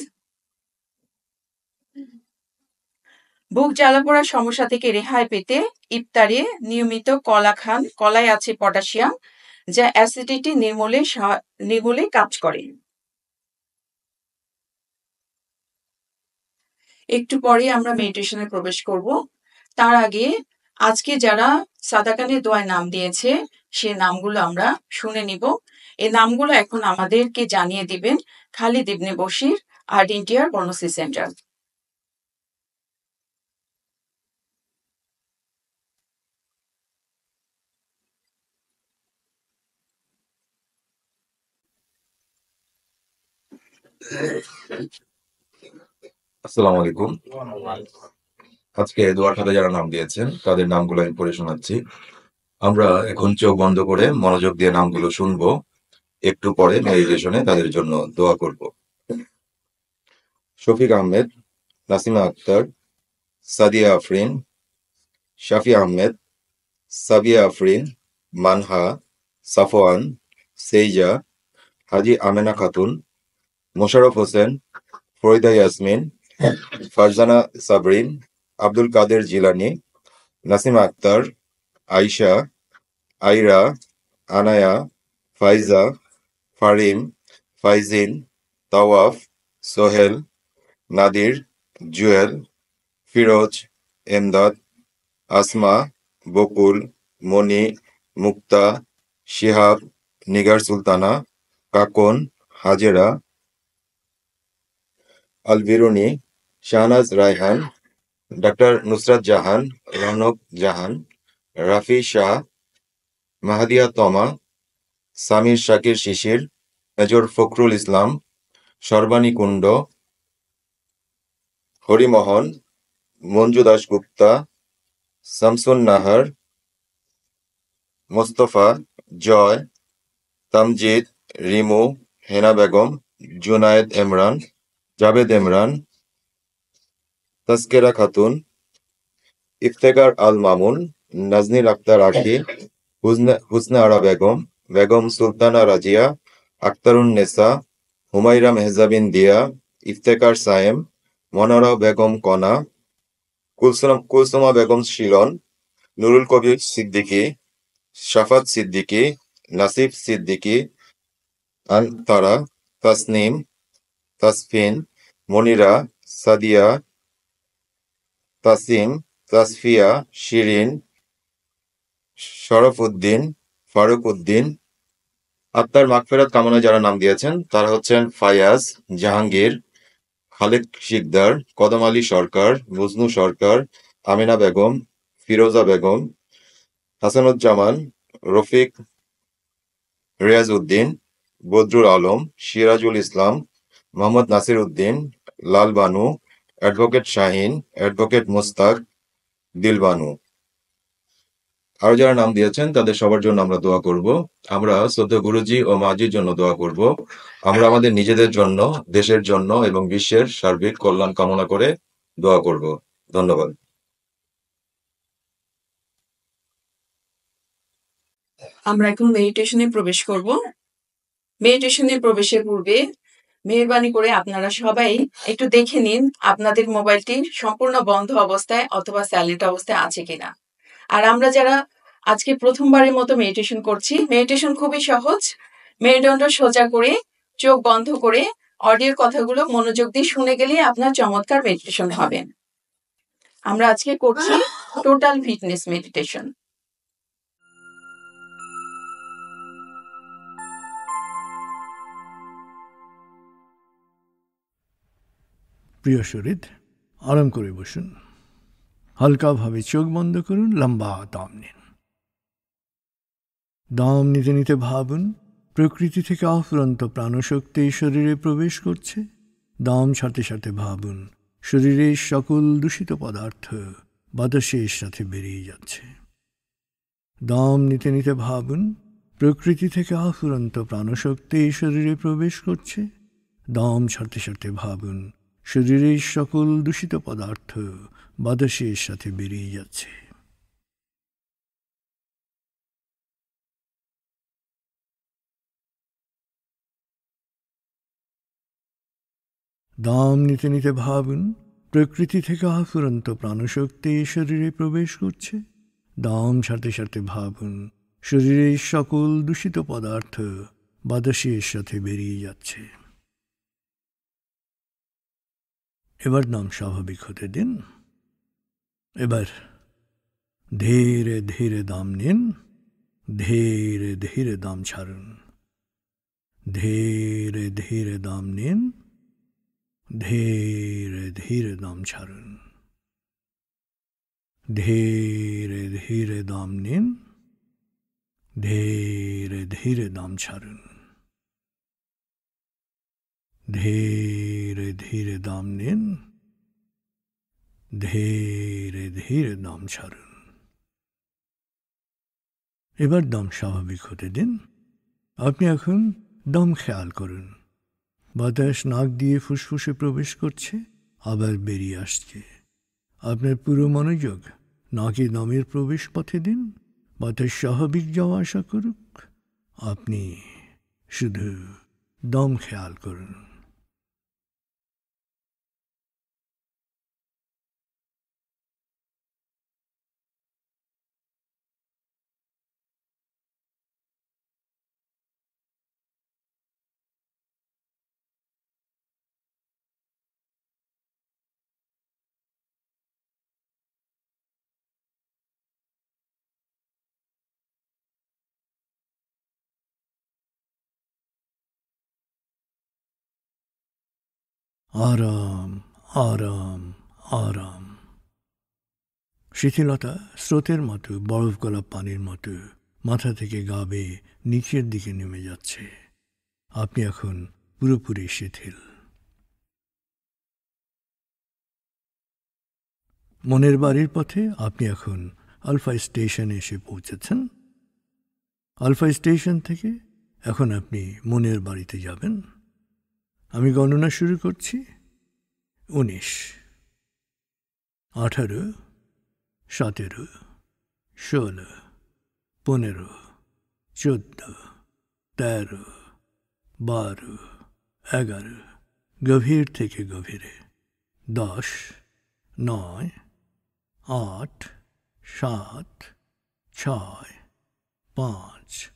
Speaker 1: বুক জ্বালা পোড়ার সমস্যা থেকে রেহাই পেতে ইফতারে নিয়মিত কলা খান। কলায় আছে পটাশিয়াম, যা অ্যাসিডিটি নির্মূলে কাজ করে। একটু পরে আমরা মেডিটেশনে প্রবেশ করব। তার আগে আজকে যারা সাদাকানের দোয়ায় নাম দিয়েছে সে নামগুলো আমরা শুনে নিব। এই নামগুলো এখন আমাদেরকে জানিয়ে দিবেন খালিদ ইবনে বশির, আর্জেন্টিনার বর্নসি সেন্টার।
Speaker 6: আসসালামু আলাইকুম। আজকে দোয়ার খাতে যারা নাম দিয়েছেন তাদের নামগুলো আমি পড়ে শোনাচ্ছি। আমরা এখন চোখ বন্ধ করে মনোযোগ দিয়ে নামগুলো শুনবো। একটু পরে মেডিটেশনে তাদের জন্য দোয়া করব। শফিক আহমেদ, নাসিমা আক্তার, সাদিয়া আফরিন, শাফি আহমেদ, সাবিয়া আফরিন, মানহা, সাফওয়ান, সেইজা, হাজি আমেনা খাতুন, মোশাররফ হোসেন, ফরিদা ইয়াসমিন, ফারজানা সাবরিন, আব্দুল কাদের জিলানি, নাসিমা আক্তার, আয়শা, আইরা, আনায়া, ফাইজা, ফারিম, ফাইজিন, তাওয়াফ, সোহেল, নাদির, জুয়েল, ফিরোজ, এমদাদ, আসমা, বকুল, মনি, মুক্তা, শিহাব, নিগার সুলতানা, কাকন, হাজেরা, আলবিরুনি, শাহনাজ রায়হান, ডাক্তার নুসরাত জাহান, রনক জাহান, রাফি শাহ, মাহাদিয়া তমা, সামির শাকির শিশির, মেজর ফখরুল ইসলাম, সর্বাণী কুণ্ড, হরিমোহন, মঞ্জু দাশগুপ্তা, শামসুন নাহার, মোস্তফা, জয়, তামজিদ, রিমু, হেনা বেগম, জুনায়েদ এমরান, জাবেদ এমরান, তাসকেরা খাতুন, ইফতেখার আল মামুন, নাজনীর আক্তার আখি, হুসনে আরা বেগম, বেগম সুলতানা রাজিয়া, আক্তারুন নেসা, হুমাইরা মেহজাবিন দিয়া, ইফতেখার সায়েম, মনোরা বেগম কনা, কুলসুমা বেগম শিলন, নুরুল কবির সিদ্দিকী, শাফাত সিদ্দিকী, নাসিফ সিদ্দিকী, আনতারা, তাসনিম, তাসফিন, মনিরা, সাদিয়া, তাসিম, তাসফিয়া, শিরিন, শরফ উদ্দিন, ফারুক উদ্দিন। আত্মার মাগফিরাত কামনায় যারা নাম দিয়েছেন তারা হচ্ছেন ফায়াজ, জাহাঙ্গীর, খালেদ শিকদার, কদম আলী সরকার, মজনু সরকার, আমিনা বেগম, ফিরোজা বেগম, হাসানুজ্জামান, রফিক, রিয়াজ উদ্দিন, বদরুল আলম, সিরাজুল ইসলাম, মোহাম্মদ নাসির উদ্দিন, লাল বানু, অ্যাডভোকেট শাহিন, অ্যাডভোকেট মোস্তাক, দিলবানু। আরো যারা নাম দিয়েছেন তাদের সবার জন্য আমরা দোয়া করব। আমরা শ্রদ্ধেয় গুরুজি ও মাজির জন্য দোয়া করব। আমরা আমাদের নিজেদের জন্য, দেশের জন্য এবং বিশ্বের সার্বিক কল্যাণ কামনা করে দোয়া করব। ধন্যবাদ।
Speaker 1: আমরা এখন মেডিটেশনে প্রবেশ করব। মেডিটেশনে প্রবেশের পূর্বে মেহেরবানি করে আপনারা সবাই একটু দেখে নিন আপনাদের মোবাইলটি সম্পূর্ণ বন্ধ অবস্থায় অথবা সাইলেন্ট অবস্থায় আছে কিনা। আর আমরা যারা আজকে প্রথমবারের মতো মেডিটেশন করছি, মেডিটেশন খুবই সহজ। মেরুদণ্ড সোজা করে চোখ বন্ধ করে অডিওর কথাগুলো মনোযোগ দিয়ে শুনে গেলে আপনার চমৎকার মেডিটেশন হবে। আমরা আজকে করছি টোটাল ফিটনেস মেডিটেশন।
Speaker 7: প্রিয় শরীর, আরাম করে বসুন। হালকাভাবে চোখ বন্ধ করুন, লম্বা দম নিন। দম নিতে নিতে ভাবুন প্রকৃতি থেকে অফুরন্ত প্রাণশক্তি শরীরে প্রবেশ করছে। দম ছাড়তে ছাড়তে ভাবুন শরীরের সকল দূষিত পদার্থ বাতাসের সাথে বেরিয়ে যাচ্ছে। দম নিতে নিতে ভাবুন প্রকৃতি থেকে অফুরন্ত প্রাণশক্তি শরীরে প্রবেশ করছে। দম ছাড়তে ছাড়তে ভাবুন শরীরের সকল দূষিত পদার্থ বাতাসের সাথে বেরিয়ে যাচ্ছে। দম নিতে নিতে ভাবুন প্রকৃতি থেকে অফুরন্ত প্রাণশক্তি শরীরে প্রবেশ করছে। দম ছাড়তে ছাড়তে ভাবুন শরীরের সকল দূষিত পদার্থ বাতাসের সাথে বেরিয়ে যাচ্ছে। এবার দম স্বাভাবিক হতে দিন। এবার ধীরে ধীরে দম নিন, ধীরে ধীরে দম ছাড়ুন। ধীরে ধীরে দম নিন, ধীরে ধীরে দম ছাড়ুন। ধীরে ধীরে দম নিন, ধীরে ধীরে দম ছাড়ুন। ধীরে ধীরে দম নিন, ধীরে ধীরে দম ছাড়ুন। এবার দম স্বাভাবিক হতে দিন। আপনি এখন দম খেয়াল করুন। বাতাস নাক দিয়ে ফুসফুসে প্রবেশ করছে, আবার বেরিয়ে আসছে। আপনার পুরো মনোযোগ নাকে দমের প্রবেশ পথে দিন। বাতাস স্বাভাবিক যাওয়া আসা করুক, আপনি শুধু দম খেয়াল করুন। আরাম, আরাম, আরাম। শিথিলতা স্রোতের মতো, বরফ গলা পানির মতো মাথা থেকে গা বেয়ে নিচের দিকে নেমে যাচ্ছে। আপনি এখন পুরোপুরি শিথিল। মনের বাড়ির পথে আপনি এখন আলফা স্টেশনে এসে পৌঁছেছেন। আলফা স্টেশন থেকে এখন আপনি মনের বাড়িতে যাবেন। আমি গণনা শুরু করছি। 19, 18, 17, 16, 15, 14, 13, 12, 11, গভীর থেকে গভীরে 10, 9, 8, 7, 6, 5,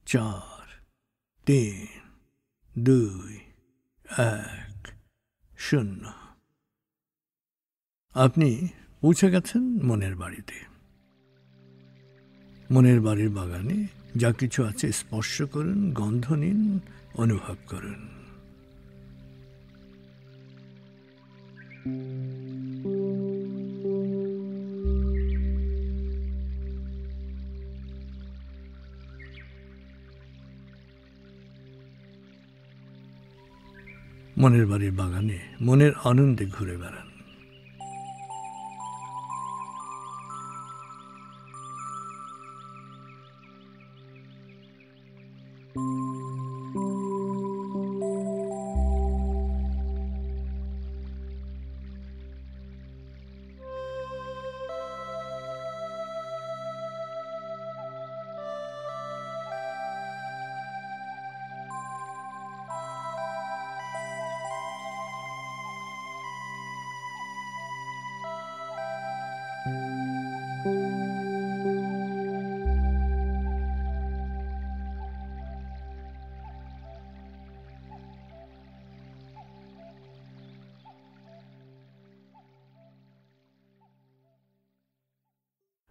Speaker 7: 4, 3, 2, 1, 0। আপনি পৌঁছে গেছেন মনের বাড়িতে। মনের বাড়ির বাগানে যা কিছু আছে স্পর্শ করুন, গন্ধ নিন, অনুভব করুন। মনের বাড়ির বাগানে মনের আনন্দে ঘুরে বেড়ান।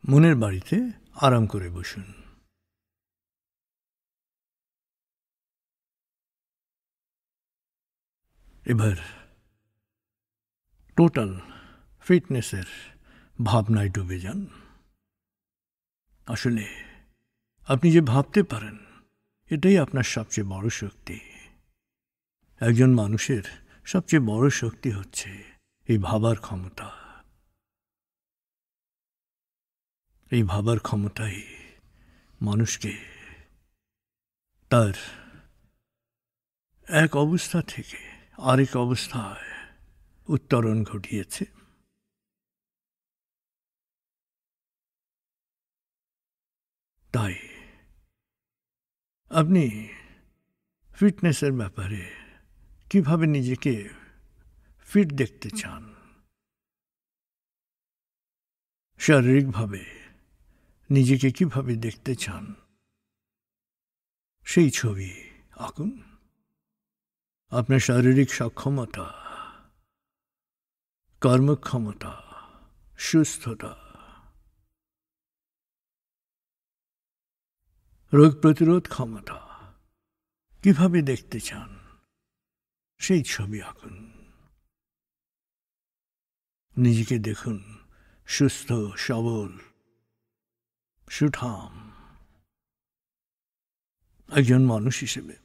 Speaker 7: মনের বাড়িতে আরাম করে বসুন। এবার টোটাল ফিটনেসের ভাবনায় ডুবে যান। আসলে আপনি যে ভাবতে পারেন, এটাই আপনার সবচেয়ে বড় শক্তি। একজন মানুষের সবচেয়ে বড় শক্তি হচ্ছে এই ভাবার ক্ষমতা। এই ভাবার ক্ষমতাই মানুষকে তার এক অবস্থা থেকে আরেক অবস্থায় উত্তরণ ঘটিয়েছে। তাই আপনি ফিটনেসের ব্যাপারে কিভাবে নিজেকে ফিট দেখতে চান, শারীরিকভাবে নিজেকে কিভাবে দেখতে চান, সেই ছবি আঁকুন। আপনার শারীরিক সক্ষমতা, কর্মক্ষমতা, সুস্থতা, রোগ প্রতিরোধ ক্ষমতা কিভাবে দেখতে চান, সেই ছবি আঁকুন। নিজেকে দেখুন সুস্থ, সবল, সুঠাম একজন মানুষ হিসেবে।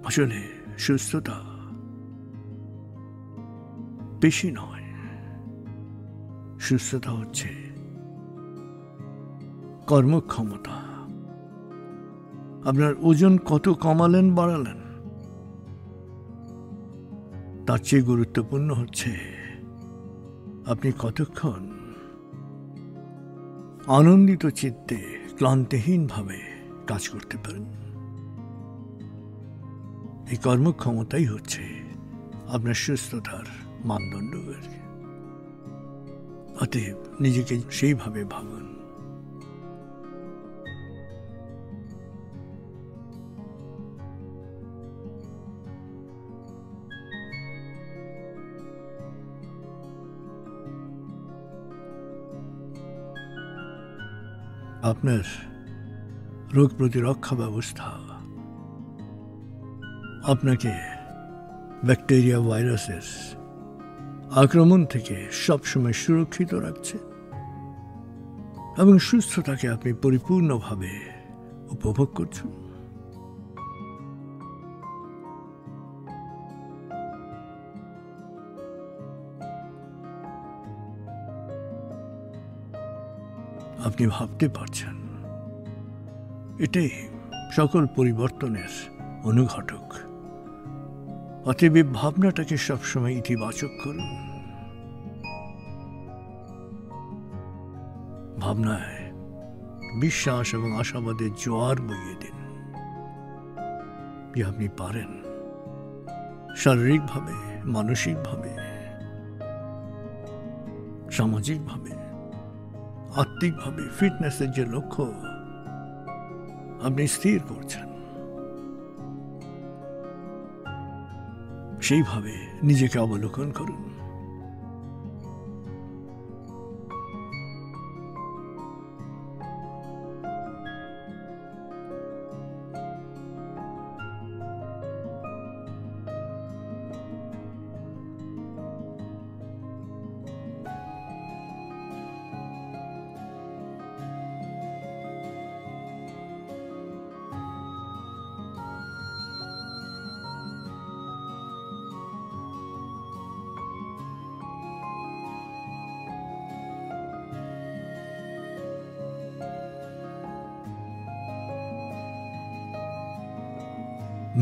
Speaker 7: আসলে সুস্থতা বেশি নয়, সুস্থতা হচ্ছে কর্মক্ষমতা। আপনার ওজন কত কমালেন বাড়ালেন, তার চেয়ে গুরুত্বপূর্ণ হচ্ছে আপনি কতক্ষণ আনন্দিত চিত্তে ক্লান্তিহীনভাবে কাজ করতে পারেন। এই কর্মক্ষমতাই হচ্ছে আপনার সুস্থতার মানদণ্ড। অতএব নিজেকে সেইভাবে ভাবুন। আপনার রোগ প্রতিরক্ষা ব্যবস্থা আপনাকে ব্যাকটেরিয়া, ভাইরাসের আক্রমণ থেকে সবসময় সুরক্ষিত রাখছে এবং সুস্থতাকে আপনি পরিপূর্ণভাবে উপভোগ করছেন। আপনি ভাবতে পারছেন, এটাই সকল পরিবর্তনের অনুঘটক। অতএব ভাবনাটাকে সবসময় ইতিবাচক করুন। ভাবনায় বিশ্বাস এবং আশাবাদের জোয়ার বইয়ে দিন যে আপনি পারেন। শারীরিকভাবে, মানসিকভাবে, সামাজিকভাবে, আত্মিকভাবে ফিটনেসের যে লক্ষ্য আপনি স্থির করছেন, সেইভাবে নিজেকে অবলোকন করুন।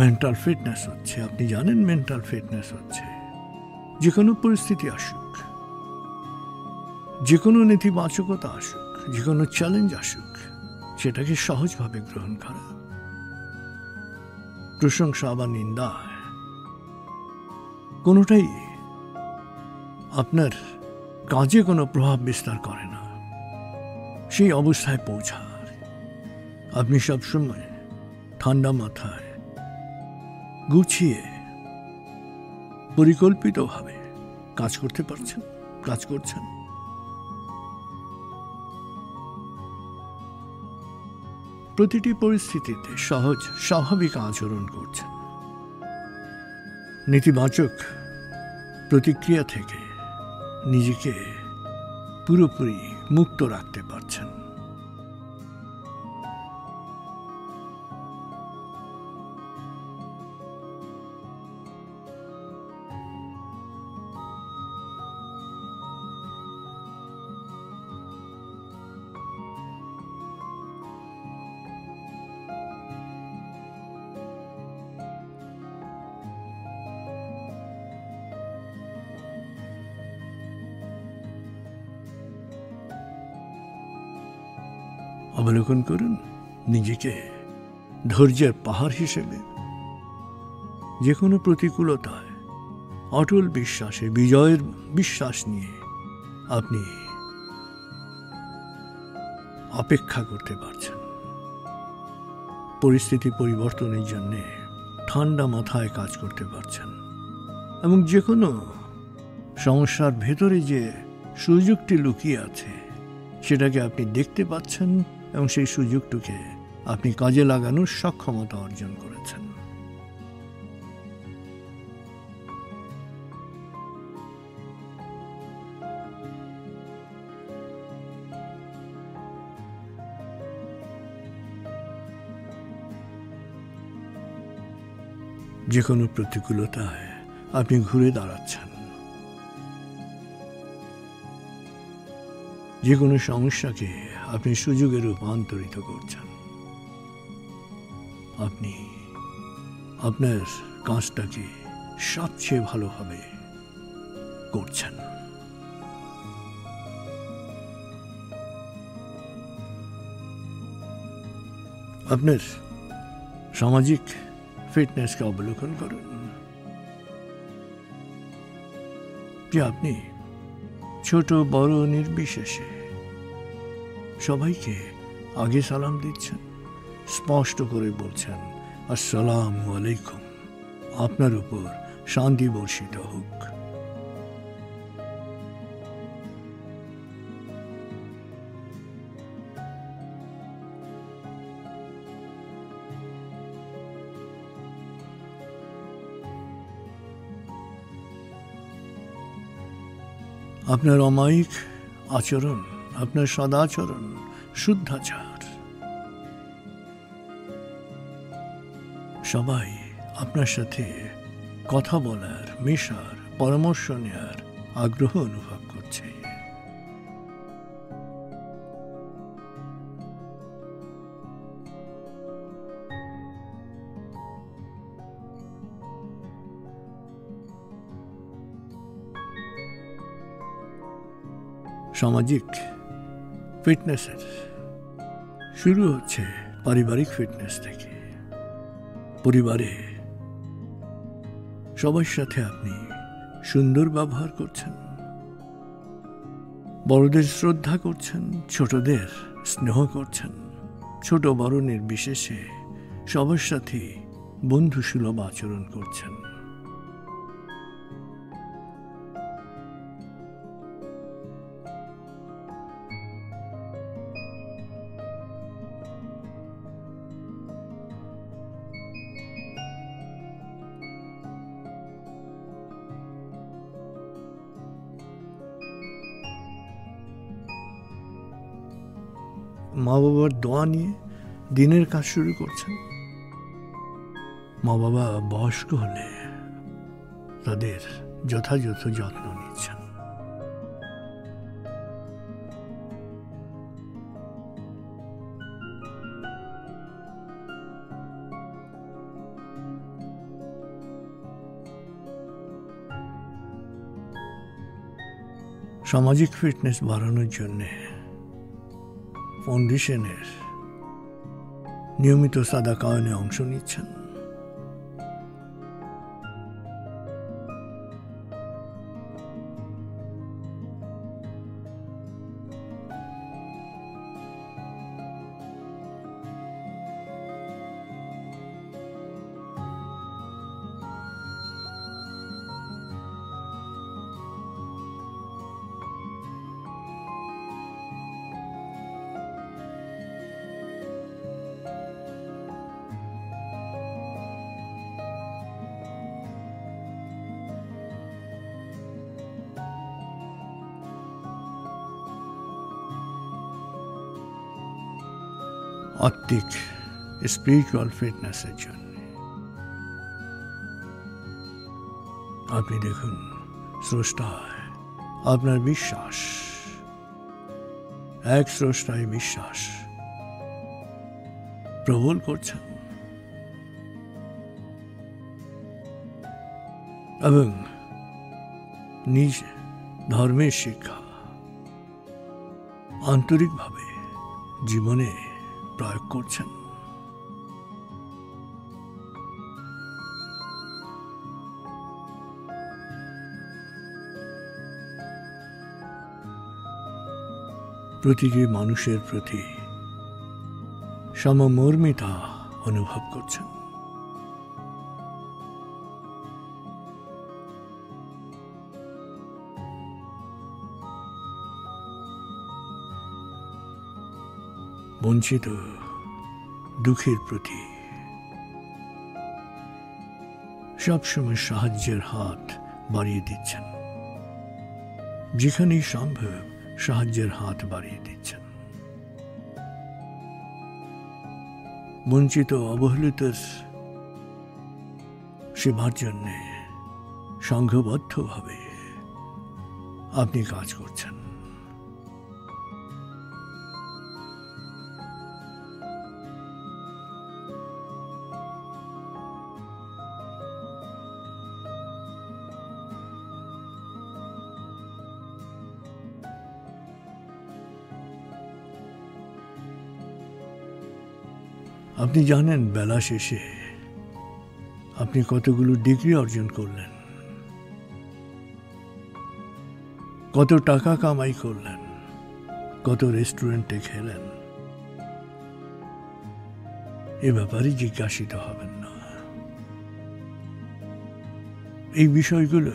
Speaker 7: মেন্টাল ফিটনেস হচ্ছে, আপনি জানেন মেন্টাল ফিটনেস হচ্ছে যে কোনো পরিস্থিতি আসুক, যে কোনো নেতিবাচকতা আসুক, যে কোনো চ্যালেঞ্জ আসুক, সেটাকে সহজভাবে গ্রহণ করা। প্রশংসা বা নিন্দা কোনোটাই আপনার কাজে কোনো প্রভাব বিস্তার করে না। সেই অবস্থায় পৌঁছার আপনি সবসময় ঠান্ডা মাথায় গুছিয়ে পরিকল্পিতভাবে কাজ করতে পারছেন, কাজ করছেন। প্রতিটি পরিস্থিতিতে সহজ স্বাভাবিক আচরণ করছেন। নেতিবাচক প্রতিক্রিয়া থেকে নিজেকে পুরোপুরি মুক্ত রাখতে পারছেন। অবলোকন করুন নিজেকে ধৈর্যের পাহাড় হিসেবে। যে কোনো প্রতিকূলতায় অটল বিশ্বাসে, বিজয়ের বিশ্বাস নিয়ে আপনি অপেক্ষা করতে পারছেন। পরিস্থিতি পরিবর্তনের জন্য ঠান্ডা মাথায় কাজ করতে পারছেন এবং যে কোনো সমস্যার ভেতরে যে সুযোগটি লুকিয়ে আছে সেটাকে আপনি দেখতে পাচ্ছেন এবং সেই সুযোগটিকে আপনি কাজে লাগানোর সক্ষমতা অর্জন করেছেন। যে কোনো প্রতিকূলতায় আপনি ঘুরে দাঁড়াচ্ছেন, যে কোনো সমস্যাকে আপনি সুযোগে রূপান্তরিত করছেন। আপনি আপনার কাজটাকে সবচেয়ে ভালোভাবে করছেন। আপনার সামাজিক ফিটনেসকে অবলোকন করুন, যে আপনি ছোট বড় নির্বিশেষে সবাইকে আগে সালাম দিচ্ছেন, স্পষ্ট করে বলছেন আসসালামু আলাইকুম, আপনার উপর শান্তি বর্ষিত হোক। আপনার অমায়িক আচরণ, আপনার সদাচরণ, শুদ্ধাচার, সবাই আপনার সাথে কথা বলার, মেশার, পরামর্শ নেয়ার আগ্রহ অনুভব করছে। সামাজিক ফিটনেসের শুরু হচ্ছে পারিবারিক ফিটনেস থেকে। পরিবারে সবার সাথে আপনি সুন্দর ব্যবহার করছেন, বড়দের শ্রদ্ধা করছেন, ছোটদের স্নেহ করছেন, ছোট বড় নির্বিশেষে সবার সাথে বন্ধুসুলভ আচরণ করছেন। মা বাবার দোয়া নিয়ে দিনের কাজ শুরু করছেন। মা বাবা বয়স্ক হলে তাদের যথাযথ যত্ন নিচ্ছেন। সামাজিক ফিটনেস বাড়ানোর জন্যে ফাউন্ডেশনের নিয়মিত সাদাকায়নে অংশ নিচ্ছেন। আত্মিক স্পিরিচুয়াল ফিটনেসের জন্য। আপনি দেখুন, স্রষ্টায় আপনার বিশ্বাস, এক স্রষ্টায় বিশ্বাস প্রবল করছেন এবং নিজ ধর্মের শিক্ষা আন্তরিকভাবে জীবনে প্রয়োগ করছেন। প্রতিটি মানুষের প্রতি সমমর্মিতা অনুভব করছেন। বঞ্চিত দুঃখের প্রতি সবসময় সাহায্যের হাত বাড়িয়ে দিচ্ছেন, যেখানেই সম্ভব সাহায্যের হাত বাড়িয়ে দিচ্ছেন। বঞ্চিত অবহেলিতের সেবার জন্য সংঘবদ্ধভাবে আপনি কাজ করছেন। আপনি জানেন বেলা শেষে আপনি কতগুলো ডিগ্রি অর্জন করলেন, কত টাকা কামাই করলেন, কত রেস্টুরেন্টে খেলেন। এ ব্যাপারে জিজ্ঞাসিত হবেন না। এই বিষয়গুলো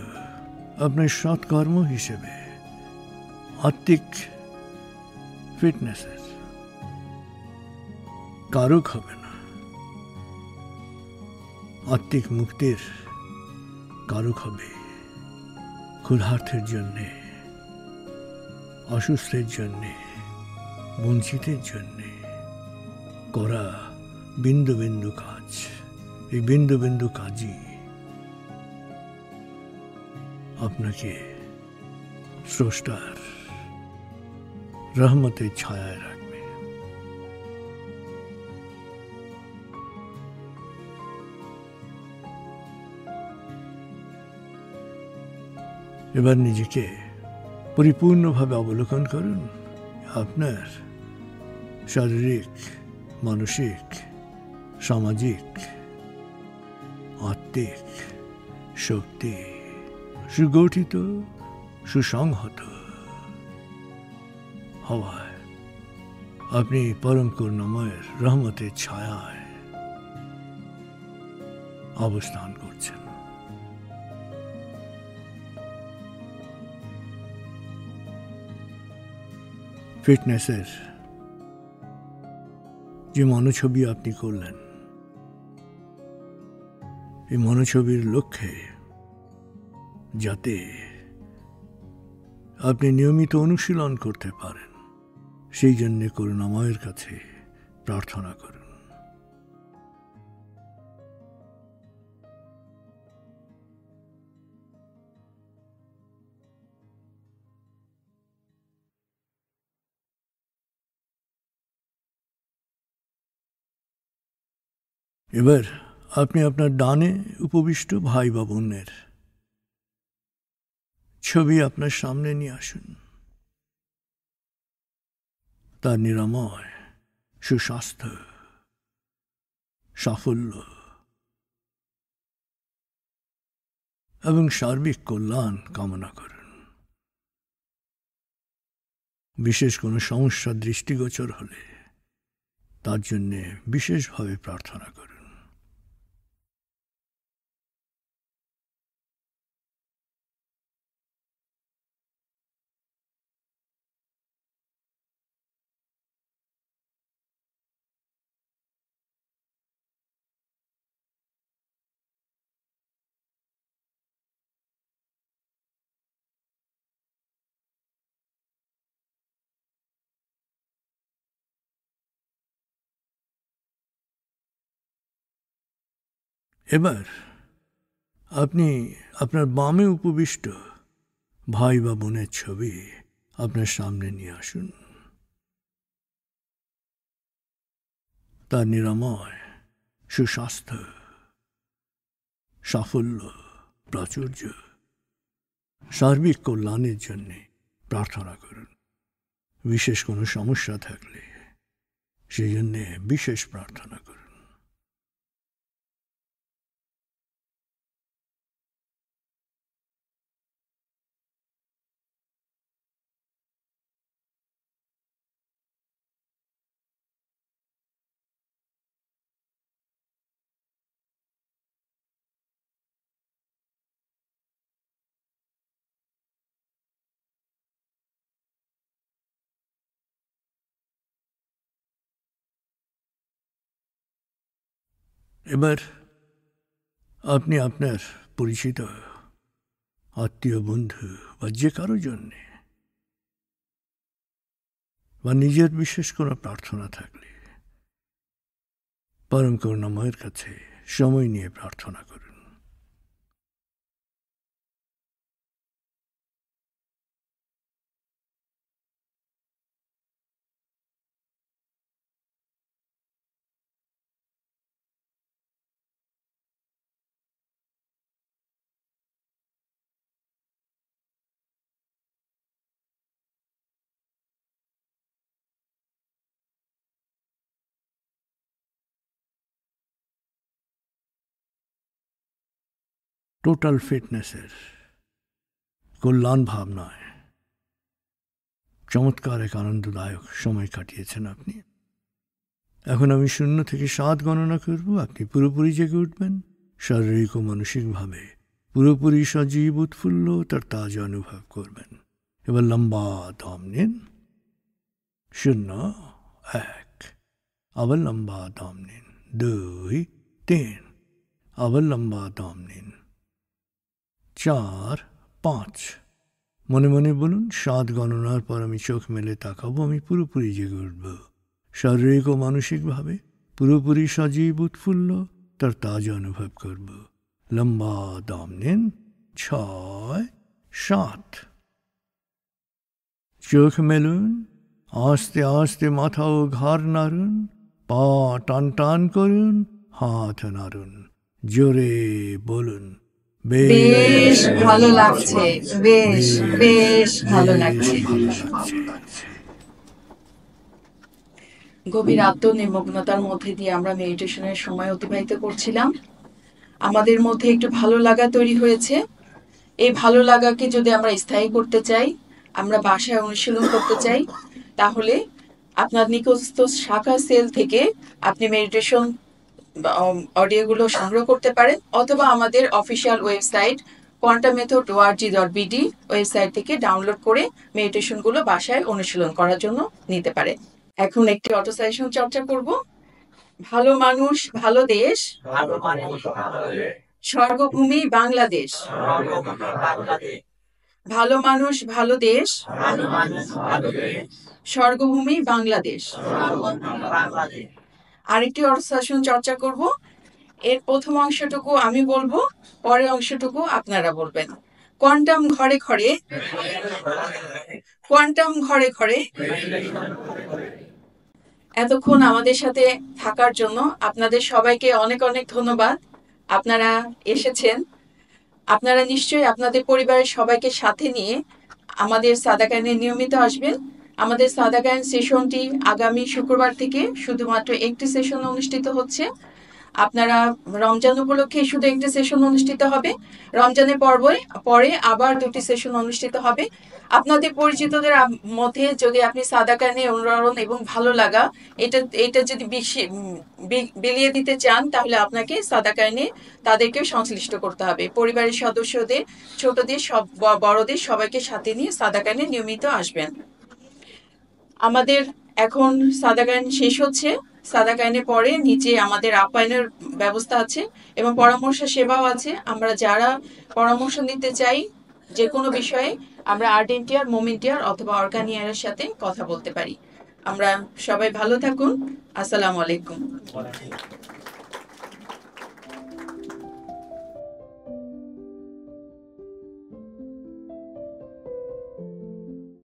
Speaker 7: আপনার সৎকর্ম হিসেবে আত্মিক ফিটনেসের কারক হবে না, আত্মিক মুক্তির কারক হবে। ক্ষুধার্তের জন্যে, অসুস্থের জন্যে, বঞ্চিতের জন্যে করা বিন্দু বিন্দু কাজ, এই বিন্দু বিন্দু কাজই আপনাকে স্রষ্টার রহমতের ছায়ায় রাখবে। এবার নিজেকে পরিপূর্ণভাবে অবলোকন করুন। আপনার শারীরিক, মানসিক, সামাজিক, আত্মিক শক্তি সুগঠিত, সুসংহত হওয়ায় আপনি পরম করুণাময়ের রহমতের ছায়ায় অবস্থান করছেন। ফিটনেসের যে মনোছবি আপনি করলেন, এই মনোছবির লক্ষ্যে যাতে আপনি নিয়মিত অনুশীলন করতে পারেন, সেই জন্য করুণাময়ের কাছে প্রার্থনা করুন। এবার আপনি আপনার ডানে উপবিষ্ট ভাই বা বোনের ছবি আপনার সামনে নিয়ে আসুন। তার নিরাময়, সুস্বাস্থ্য, সাফল্য এবং সার্বিক কল্যাণ কামনা করুন। বিশেষ কোনো সমস্যা দৃষ্টিগোচর হলে তার জন্য বিশেষভাবে প্রার্থনা করুন। এবার আপনি আপনার বামে উপবিষ্ট ভাই বা বোনের ছবি আপনার সামনে নিয়ে আসুন। তার নিরাময়, সুস্বাস্থ্য, সাফল্য, প্রাচুর্য, সার্বিক কল্যাণের জন্য প্রার্থনা করুন। বিশেষ কোনো সমস্যা থাকলে সেই জন্যে বিশেষ প্রার্থনা করুন। এবার আপনি আপনার পরিচিত আত্মীয় বন্ধু বা যে কারো জন্যে বা নিজের বিশেষ কোনো প্রার্থনা থাকলে পরম করুণাময়ের কাছে সময় নিয়ে প্রার্থনা করুন। টোটাল ফিটনেসের কল্যাণ ভাবনায় চমৎকার এক আনন্দদায়ক সময় কাটিয়েছেন আপনি। এখন আমি 0 থেকে 7 গণনা করব, আপনি পুরোপুরি জেগে উঠবেন, শারীরিক ও মানসিকভাবে পুরোপুরি সজীব উৎফুল্ল তার তাজা অনুভব করবেন। এবার লম্বা দম নিন। 0, 1, আবার লম্বা দম নিন। 2, 3, আবার লম্বা দম নিন। 4, 5, মনে মনে বলুন 7 গণনার পর আমি চোখ মেলে তাকাবো, আমি পুরোপুরি জেগে উঠব, শারীরিক ও মানসিকভাবে পুরোপুরি সজীব উৎফুল্ল তার তাজা অনুভব করব। লম্বা দম নিন। 6, 7, চোখ মেলুন, আস্তে আস্তে মাথা ও ঘাড় নাড়ুন, পা টান টান করুন, হাত নাড়ুন, জোরে বলুন
Speaker 1: বেশ ভালো লাগছে, বেশ বেশ ভালো লাগছে। গভীর আত্মনিমগ্নতার মধ্যে দিয়ে আমরা মেডিটেশনের সময় অতিবাহিত করছিলাম। আমাদের মধ্যে একটু ভালো লাগা তৈরি হয়েছে। এই ভালো লাগাকে যদি আমরা স্থায়ী করতে চাই, আমরা বাসায় অনুশীলন করতে চাই, তাহলে আপনার নিকটস্থ শাখা সেল থেকে আপনি মেডিটেশন অডিওগুলো সংগ্রহ করতে পারেন, অথবা আমাদের অফিসিয়াল ওয়েবসাইট quantammethod.org.bd ওয়েবসাইট থেকে ডাউনলোড করে মেডিটেশনগুলো বাসায় অনুশীলন করার জন্য নিতে পারেন। এখন একটি অটো সাজেশন চর্চা করব। ভালো মানুষ ভালো দেশ, স্বর্গভূমি বাংলাদেশ। ভালো মানুষ ভালো দেশ, স্বর্গভূমি বাংলাদেশ। আরেকটি অটো সাজেশন চর্চা করব। এর প্রথম অংশটুকু আমি বলবো, পরের অংশটুকু আপনারা বলবেন। কোয়ান্টাম ঘরে ঘরে, কোয়ান্টাম ঘরে ঘরে। এতক্ষণ আমাদের সাথে থাকার জন্য আপনাদের সবাইকে অনেক অনেক ধন্যবাদ। আপনারা এসেছেন। আপনারা নিশ্চয়ই আপনাদের পরিবারের সবাইকে সাথে নিয়ে আমাদের সাদাকায়নে নিয়মিত আসবেন। আমাদের সাদাকায়ন সেশনটি আগামী শুক্রবার থেকে শুধুমাত্র একটি সেশন অনুষ্ঠিত হচ্ছে। আপনারা রমজান উপলক্ষে শুধু একটি সেশন অনুষ্ঠিত হবে, রমজানের পরে আবার 2টি সেশন অনুষ্ঠিত হবে। আপনাদের পরিচিতদের মধ্যে যদি আপনি সাদাকায়নে অনুরণন এবং ভালো লাগা এটা যদি বিলিয়ে দিতে চান, তাহলে আপনাকে সাদাকায়নে তাদেরকে সংশ্লিষ্ট করতে হবে। পরিবারের সদস্যদের, ছোটদের, সব বড়দের সবাইকে সাথে নিয়ে সাদাকায়নে নিয়মিত আসবেন। আমাদের এখন সাদাকায়ন শেষ হচ্ছে। সাদাকায়নের পরে নিচে আমাদের আপ্যায়নের ব্যবস্থা আছে এবং পরামর্শ সেবাও আছে। আমরা যারা পরামর্শ নিতে চাই যে কোনো বিষয়ে, আমরা আর্ডেন্টিয়ার, মোমেন্টিয়ার অথবা অর্গানিয়ারের সাথে কথা বলতে পারি। আমরা সবাই ভালো থাকুন। আসসালামু আলাইকুম।